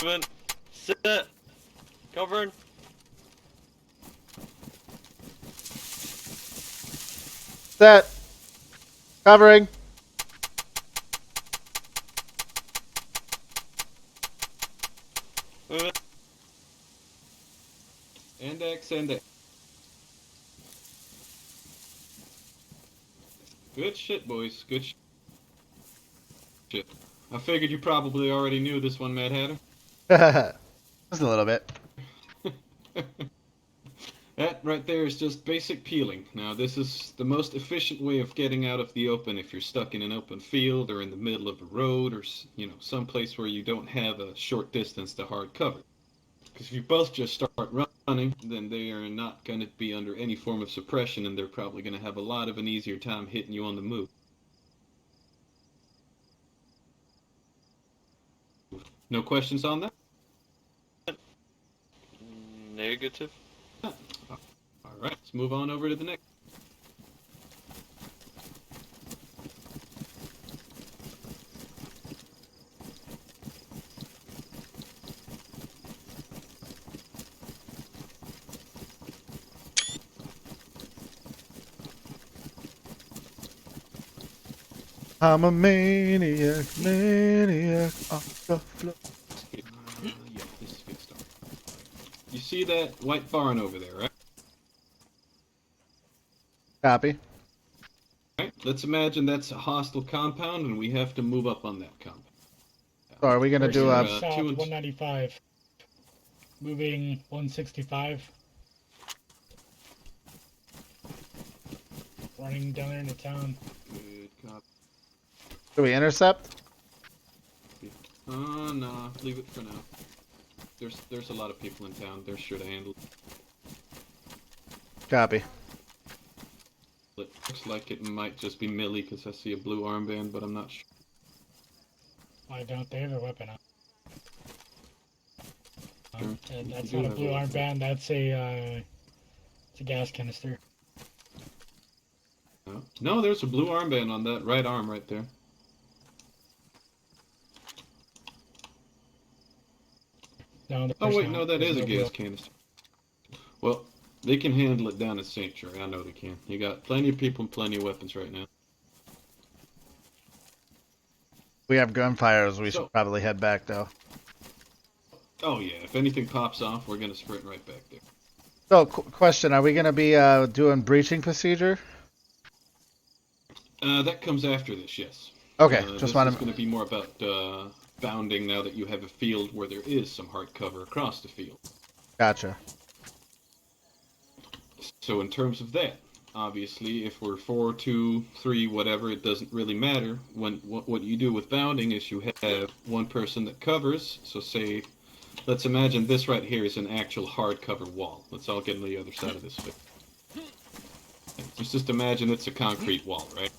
Moving. Sit. Covering. Set. Covering. Moving. Index. Good shit, boys. Good shit. I figured you probably already knew this one, Mad Hatter. Just a little bit. That right there is just basic peeling. Now, this is the most efficient way of getting out of the open if you're stuck in an open field or in the middle of a road or, you know, someplace where you don't have a short distance to hard cover. Because if you both just start running, then they are not going to be under any form of suppression, and they're probably going to have a lot of an easier time hitting you on the move. No questions on that? Negative. Alright, let's move on over to the next. I'm a maniac off the floor. Yeah, this is a good start. You see that white barn over there, right? Copy. Right. Let's imagine that's a hostile compound, and we have to move up on that compound. So are we gonna do a South 195. Moving 165. Running down there into town. Good copy. do we intercept? No, leave it for now. There's a lot of people in town. They're sure to handle it. Copy. It looks like it might just be Millie because I see a blue armband, but I'm not sure. Why don't they have a weapon on? Sure. That's You not do a have blue a weapon. armband. That's it's a gas canister. No, there's a blue armband on that right arm right there. No, Oh there's wait, not. no, that There's is a no gas blue- canister. Well, they can handle it down at Sanctuary. I know they can. You got plenty of people and plenty of weapons right now. We have gunfires. We So- should probably head back though. Oh yeah, if anything pops off, we're gonna sprint right back there. So, question: are we gonna be doing breaching procedure? That comes after this, yes. Okay, This just want is to. going to be more about bounding now that you have a field where there is some hard cover across the field. Gotcha. So in terms of that, obviously, if we're 4, 2, 3, whatever, it doesn't really matter. What you do with bounding is you have one person that covers. So say, let's imagine this right here is an actual hard cover wall. Let's all get on the other side of this thing. Let's just imagine it's a concrete wall, right?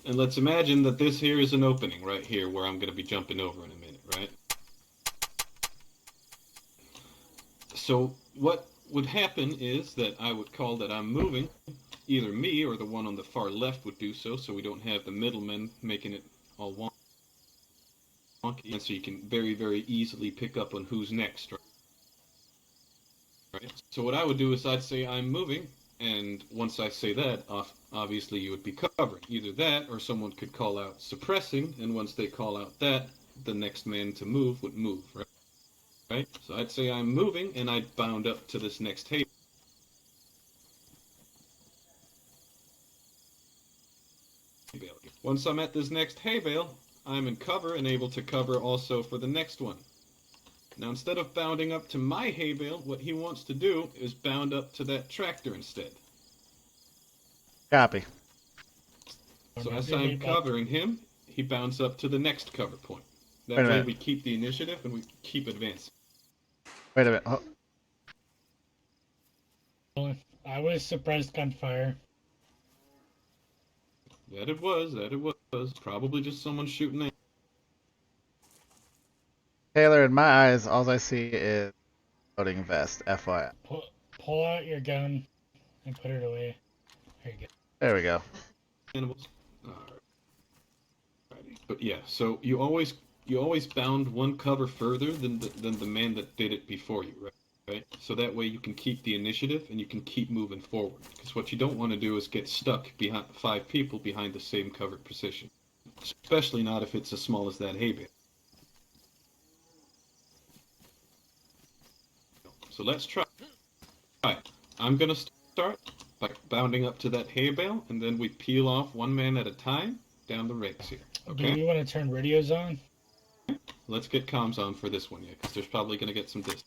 And let's imagine that this here is an opening right here where I'm going to be jumping over in a minute, right? So what would happen is that I would call that I'm moving. Either me or the one on the far left would do so we don't have the middlemen making it all wonky. And so you can very, very easily pick up on who's next, right? So what I would do is I'd say I'm moving, and once I say that, obviously you would be covering. Either that, or someone could call out suppressing, and once they call out that, the next man to move would move, right? So I'd say I'm moving, and I'd bound up to this next hay bale. Once I'm at this next hay bale, I'm in cover and able to cover also for the next one. Now, instead of bounding up to my hay bale, what he wants to do is bound up to that tractor instead. Copy. So as I'm covering him, he bounds up to the next cover point. That Wait a way minute. we keep the initiative and we keep advancing. Wait a minute. I was suppressed gunfire. That it was. Probably just someone shooting at. Taylor, in my eyes, all I see is loading vest. FYI. Pull out your gun and put it away. There you go. There we go. Animals. Alrighty. But yeah, so you always bound one cover further than the man that did it before you, right? So that way you can keep the initiative and you can keep moving forward. Because what you don't want to do is get stuck behind 5 people behind the same covered position, especially not if it's as small as that hay bale. So let's try. I'm gonna start by bounding up to that hay bale, and then we peel off one man at a time down the ranks here. Okay. Do we want to turn radios on? Let's get comms on for this one, yeah, because there's probably gonna get some distance.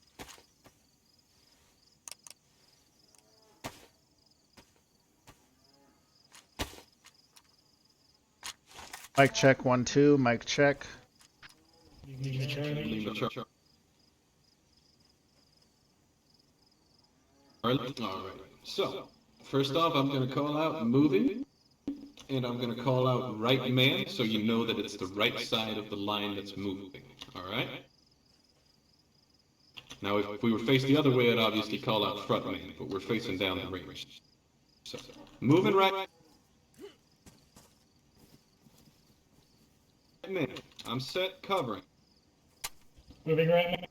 Mic check 1 2. Mic check. Alright. So first off, I'm gonna call out moving, and I'm gonna call out right man, so you know that it's the right side of the line that's moving. All right. Now, if we were faced the other way, I'd obviously call out front man, but we're facing down the range. So, moving right man. I'm set, covering. Moving right.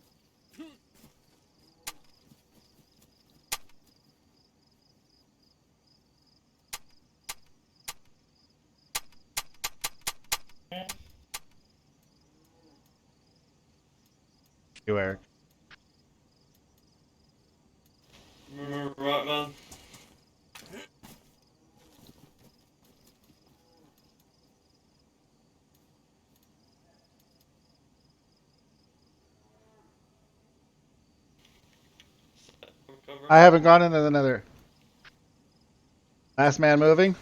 You, Eric. Right, man. I haven't gone into another. Last man moving.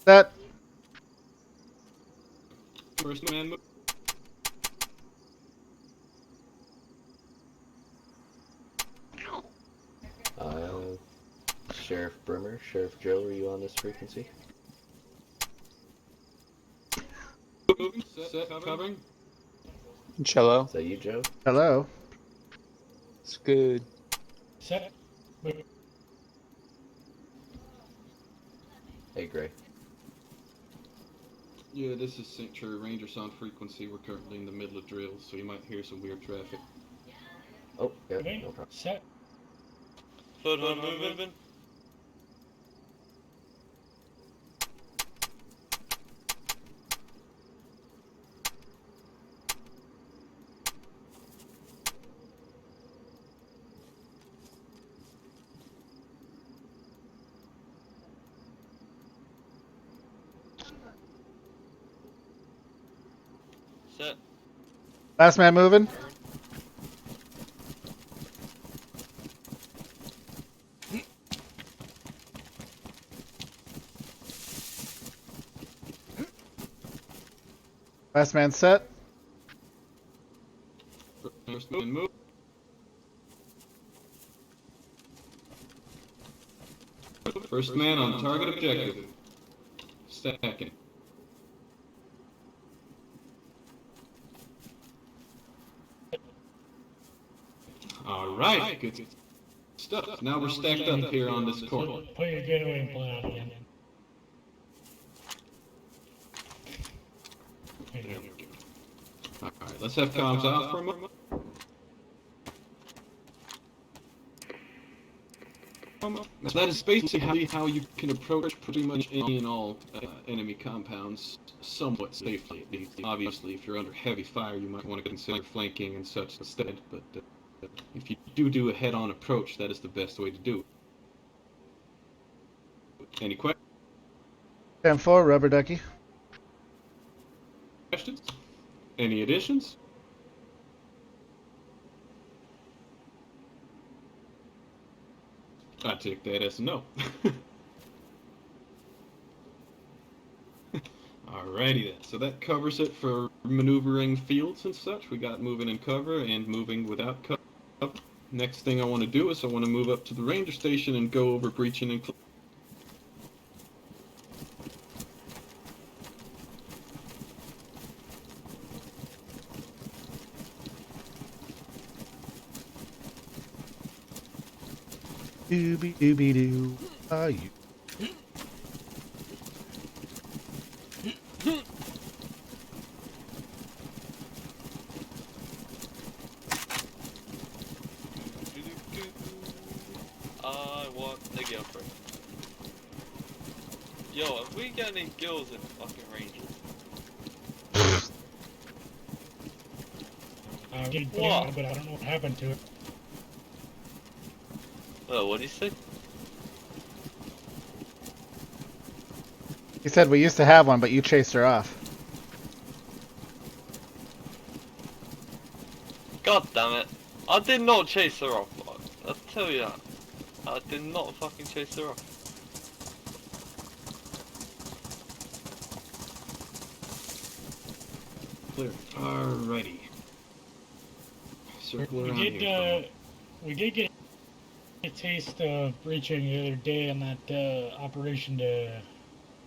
Set. First man move. Sheriff Brimmer, Sheriff Joe, are you on this frequency? Moving, set, covering. Cello. Is that you, Joe? Hello. It's good. Set. Hey, Gray. Yeah, this is St. Cherry Rangers on frequency. We're currently in the middle of drills, so you might hear some weird traffic. Oh, yeah, no problem. Set. Third one moving. Set. Last man moving. Last man set. First man move. First man on target objective. Stacking. Alright, good stuff. Now we're stacked up here on this court. Put your getaway plan out again. Alright, let's have comms off for a moment. So that is basically how you can approach pretty much any and all enemy compounds somewhat safely. Obviously, if you're under heavy fire, you might want to consider flanking and such instead, but if you do a head-on approach, that is the best way to do it. Any questions? 10-4, rubber ducky. Any additions? I take that as a no. Alrighty then, so that covers it for maneuvering fields and such. We got moving in cover and moving without cover. Next thing I want to do is I want to move up to the ranger station and go over breaching and Dooby dooby doo. Are you? I want a girlfriend. Yo, have we got any girls in fucking Rangers? What? But I don't know what happened to it. Well, what do you say? He said we used to have one, but you chased her off. God damn it. I did not chase her off. I'll tell you that. I did not fucking chase her off. clear. Alrighty. Circle around here. We did get a taste of breaching the other day on that operation to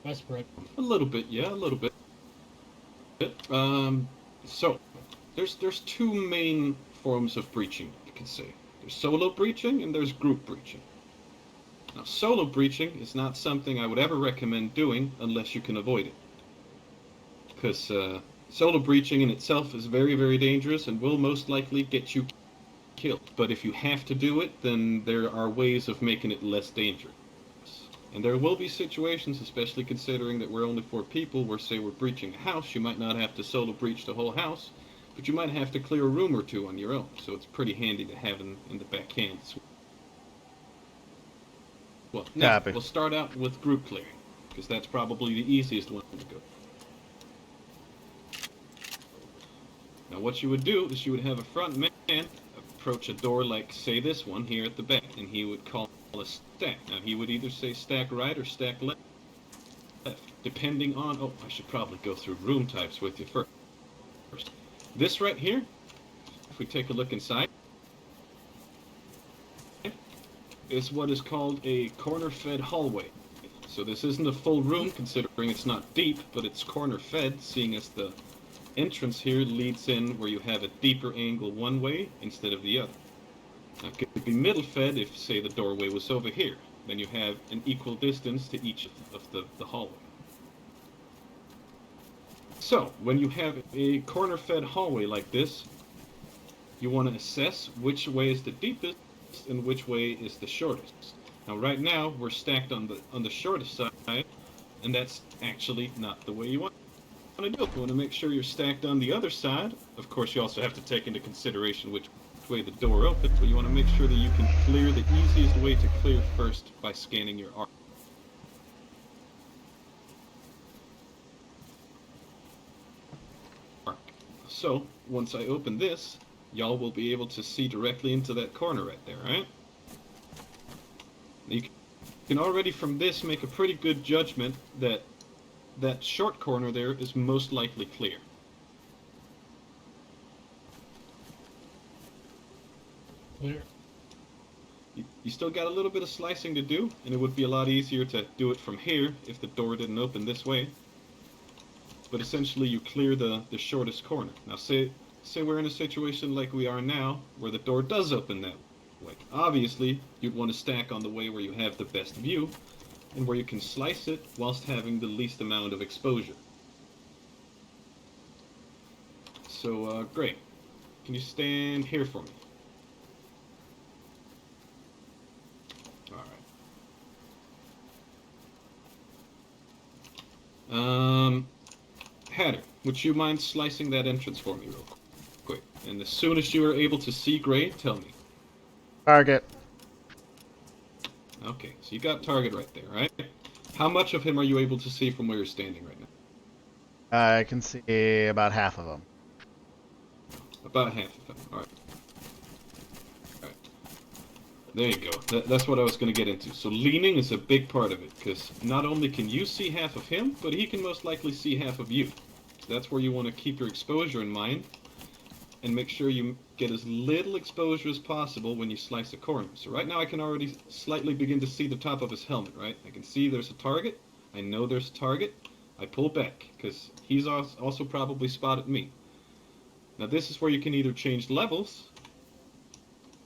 Westbrook. A little bit, yeah, a little bit. So there's two main forms of breaching, you can say. There's solo breaching and there's group breaching. Now, solo breaching is not something I would ever recommend doing unless you can avoid it. Because solo breaching in itself is very, very dangerous and will most likely get you killed. But if you have to do it, then there are ways of making it less dangerous. And there will be situations, especially considering that we're only 4 people, where say we're breaching a house, you might not have to solo breach the whole house, but you might have to clear a room or two on your own. So it's pretty handy to have in the backhand. Well, now, we'll start out with group clearing, because that's probably the easiest one to go. Now what you would do is you would have a front man approach a door like, say, this one here at the back, and he would call a stack. Now he would either say stack right or stack left. depending on... Oh, I should probably go through room types with you first. This right here, if we take a look inside, is what is called a corner-fed hallway. So this isn't a full room, considering it's not deep, but it's corner-fed, seeing as the entrance here leads in where you have a deeper angle one way instead of the other. Now, it could be middle-fed if, say, the doorway was over here. Then you have an equal distance to each of the hallway. So, when you have a corner-fed hallway like this, you want to assess which way is the deepest and which way is the shortest. Now, right now, we're stacked on the shortest side, and that's actually not the way you want to do it. You want to make sure you're stacked on the other side. Of course, you also have to take into consideration which way the door opens, but you want to make sure that you can clear the easiest way to clear first by scanning your arc. So, once I open this, y'all will be able to see directly into that corner right there, right? You can already from this make a pretty good judgment that that short corner there is most likely clear. Clear. You still got a little bit of slicing to do, and it would be a lot easier to do it from here if the door didn't open this way. But essentially you clear the shortest corner. Now say we're in a situation like we are now, where the door does open that way. Obviously, you'd want to stack on the way where you have the best view, and where you can slice it whilst having the least amount of exposure. So, great. Can you stand here for me? Alright. Hatter, would you mind slicing that entrance for me real quick? And as soon as you are able to see gray, tell me. Target. Okay, so you got target right there, right? How much of him are you able to see from where you're standing right now? I can see about half of them. About half of him, alright. Alright. There you go. That's what I was going to get into. So leaning is a big part of it, because not only can you see half of him, but he can most likely see half of you. So that's where you want to keep your exposure in mind, and make sure you get as little exposure as possible when you slice a corner. So right now I can already slightly begin to see the top of his helmet, right? I can see there's a target. I know there's a target. I pull back, because he's also probably spotted me. Now this is where you can either change levels,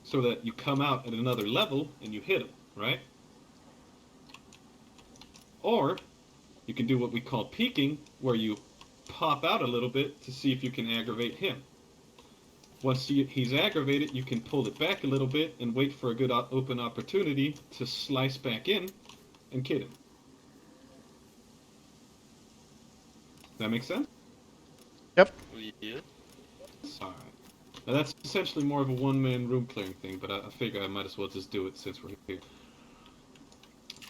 so that you come out at another level and you hit him, right? Or you can do what we call peeking, where you pop out a little bit to see if you can aggravate him. Once he's aggravated, you can pull it back a little bit and wait for a good open opportunity to slice back in and kid him. That make sense? Yep. Yeah. Alright. Now that's essentially more of a one-man room clearing thing, but I figure I might as well just do it since we're here.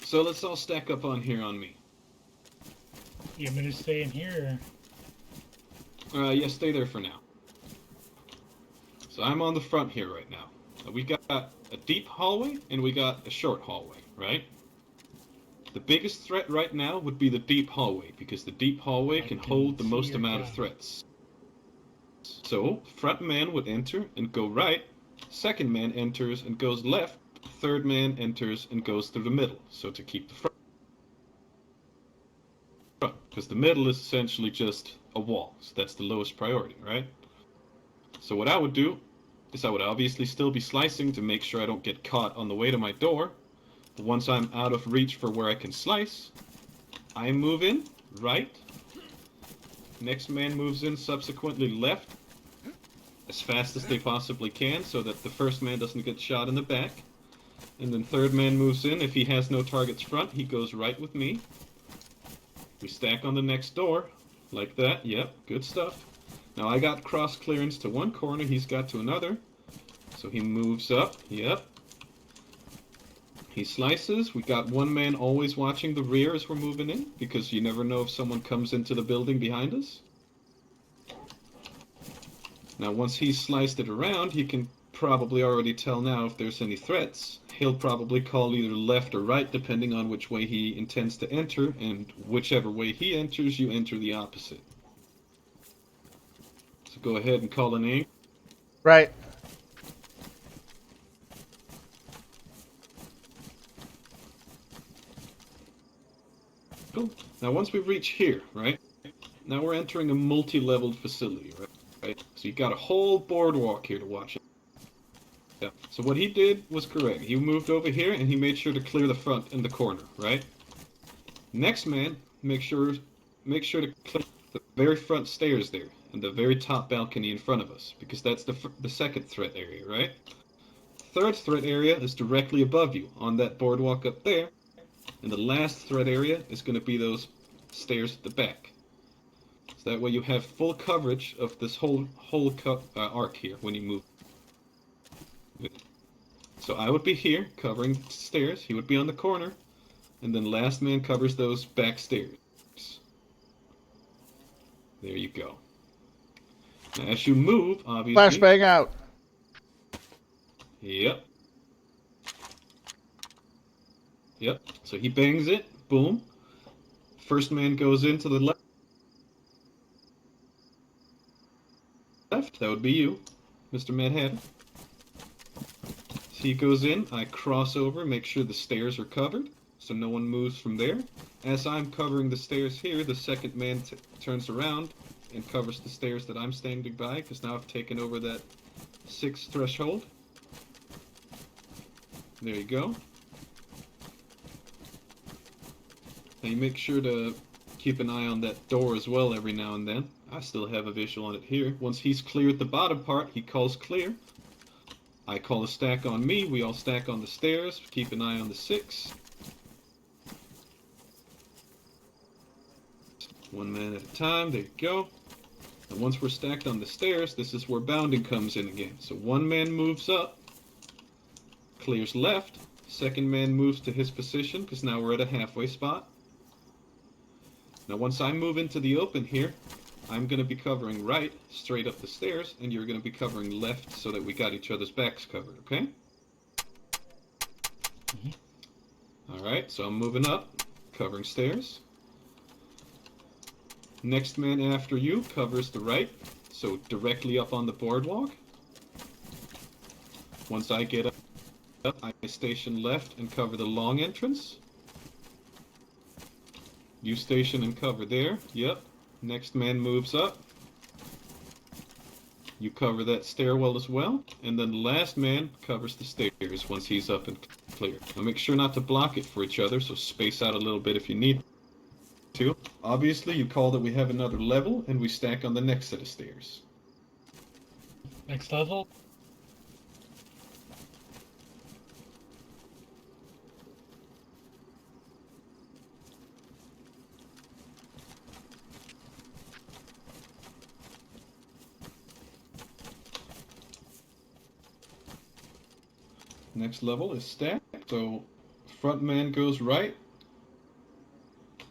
So let's all stack up on here on me. You want me to stay in here? Yeah, stay there for now. So I'm on the front here right now. We got a deep hallway and we got a short hallway, right? The biggest threat right now would be the deep hallway, because the deep hallway can hold the most amount of threats. So, front man would enter and go right, second man enters and goes left, third man enters and goes through the middle, so to keep the front. Because the middle is essentially just a wall, so that's the lowest priority, right? So what I would do is I would obviously still be slicing to make sure I don't get caught on the way to my door. But once I'm out of reach for where I can slice, I move in, right. Next man moves in subsequently left, as fast as they possibly can, so that the first man doesn't get shot in the back. And then third man moves in. If he has no targets front, he goes right with me. We stack on the next door, like that. Yep, good stuff. Now I got cross clearance to one corner, he's got to another. So he moves up, yep. He slices. We got one man always watching the rear as we're moving in, because you never know if someone comes into the building behind us. Now once he's sliced it around, he can probably already tell now if there's any threats. he'll probably call either left or right, depending on which way he intends to enter, and whichever way he enters, you enter the opposite. So go ahead and call a name. Right. Cool. Now once we reach here, right? Now we're entering a multi-leveled facility, right? So you got a whole boardwalk here to watch. Yeah. So what he did was correct. He moved over here and he made sure to clear the front and the corner, right? Next man, make sure to clear the very front stairs there and the very top balcony in front of us, because that's the second threat area, right? Third threat area is directly above you on that boardwalk up there, and the last threat area is going to be those stairs at the back. So that way you have full coverage of this whole arc here when you move. So I would be here covering the stairs, he would be on the corner, and then last man covers those back stairs. There you go. Now as you move, obviously... Flashbang out. Yep. Yep. So he bangs it. Boom. First man goes into the left. That would be you, Mr. Madhatter. So he goes in. I cross over, make sure the stairs are covered, so no one moves from there. As I'm covering the stairs here, the second man turns around and covers the stairs that I'm standing by, because now I've taken over that 6 threshold. There you go. Now you make sure to keep an eye on that door as well every now and then. I still have a visual on it here. Once he's cleared the bottom part, he calls clear. I call a stack on me. We all stack on the stairs. Keep an eye on the 6. One man at a time. There you go. And once we're stacked on the stairs, this is where bounding comes in again. So one man moves up, clears left. Second man moves to his position, because now we're at a halfway spot. Now once I move into the open here, I'm going to be covering right, straight up the stairs, and you're going to be covering left so that we got each other's backs covered, okay? Alright, so I'm moving up, covering stairs. Next man after you covers the right, so directly up on the boardwalk. Once I get up, I station left and cover the long entrance. You station and cover there, yep. Next man moves up. You cover that stairwell as well, and then the last man covers the stairs once he's up and clear. Now make sure not to block it for each other, so space out a little bit if you need to. Obviously, you call that we have another level, and we stack on the next set of stairs. Next level? Next level is stacked, so front man goes right,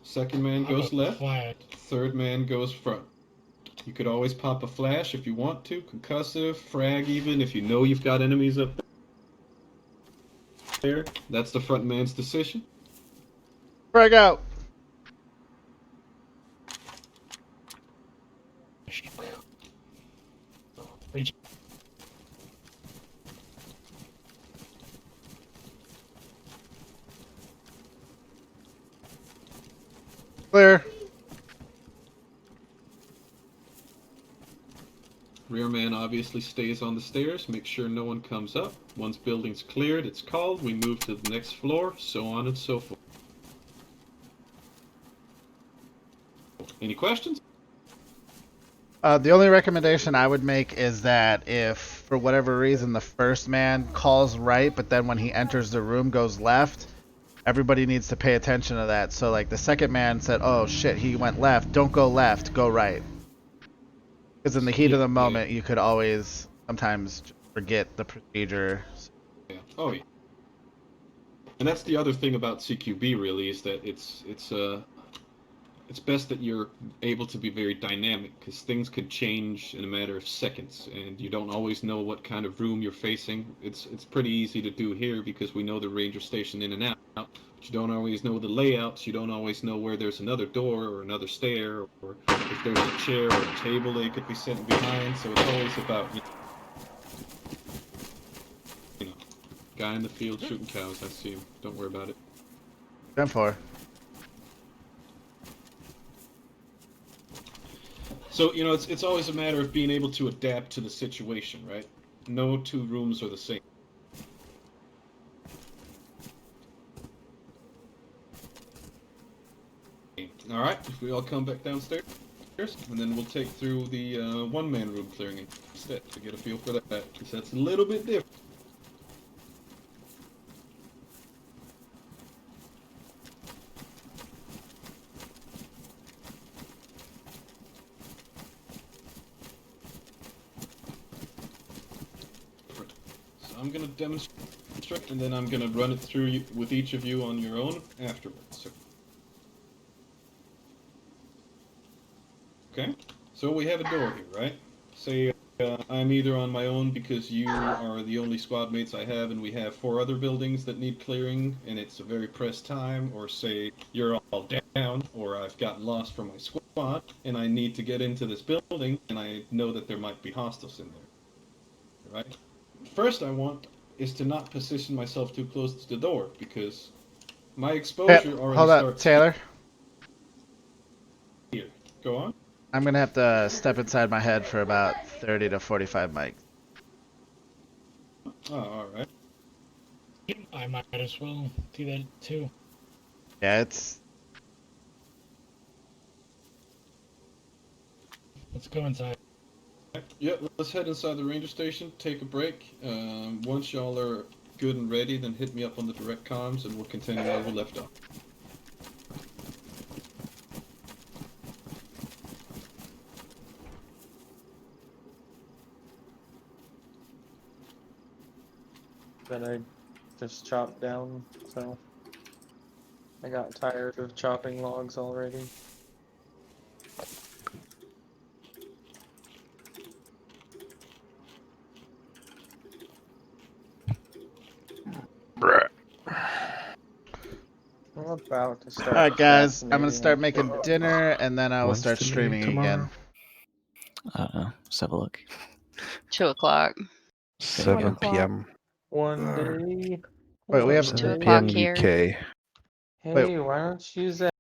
second man goes left, third man goes front. You could always pop a flash if you want to, concussive, frag even, if you know you've got enemies up there. That's the front man's decision. Frag out. Clear. Rear man obviously stays on the stairs, make sure no one comes up. Once building's cleared, it's called, we move to the next floor, so on and so forth. Any questions? The only recommendation I would make is that if, for whatever reason, the first man calls right, but then when he enters the room goes left, everybody needs to pay attention to that. So, like, the second man said, oh shit, he went left, don't go left, go right. Because in the heat of the moment, you could always sometimes forget the procedure. Yeah. Oh yeah. And that's the other thing about CQB really, is that it's it's best that you're able to be very dynamic, because things could change in a matter of seconds, and you don't always know what kind of room you're facing. It's pretty easy to do here because we know the ranger station in and out, but you don't always know the layouts. You don't always know where there's another door or another stair, or if there's a chair or a table they could be sitting behind. So it's always about, you know, guy in the field shooting cows. I see him. Don't worry about it. 10-4. So, you know, it's always a matter of being able to adapt to the situation, right? No two rooms are the same. Alright, if we all come back downstairs, and then we'll take through the one-man room clearing instead to get a feel for that, because that's a little bit different. I'm going to demonstrate, and then I'm going to run it through with each of you on your own afterwards. Okay, so we have a door here, right? Say I'm either on my own because you are the only squad mates I have, and we have 4 other buildings that need clearing, and it's a very pressed time, or say you're all down, or I've gotten lost from my squad, and I need to get into this building, and I know that there might be hostiles in there, right? First I want is to not position myself too close to the door, because my exposure already Hold up, starts Taylor. here. Go on. I'm gonna have to step inside my head for about 30 to 45 mics. Oh, alright. I might as well do that too. Yeah, it's... Let's go inside. Yeah, let's head inside the ranger station, take a break. Once y'all are good and ready, then hit me up on the direct comms, and we'll continue where we left off. That I just chopped down, so I got tired of chopping logs already. I'm about to start. Alright guys, I'm gonna start assassinating making dinner, and then I will start When's the meeting streaming again. Let's have a look. 2 o'clock. 7 p.m. One day. Wait, we have 2 one o'clock day. here. UK. Hey, why don't you use that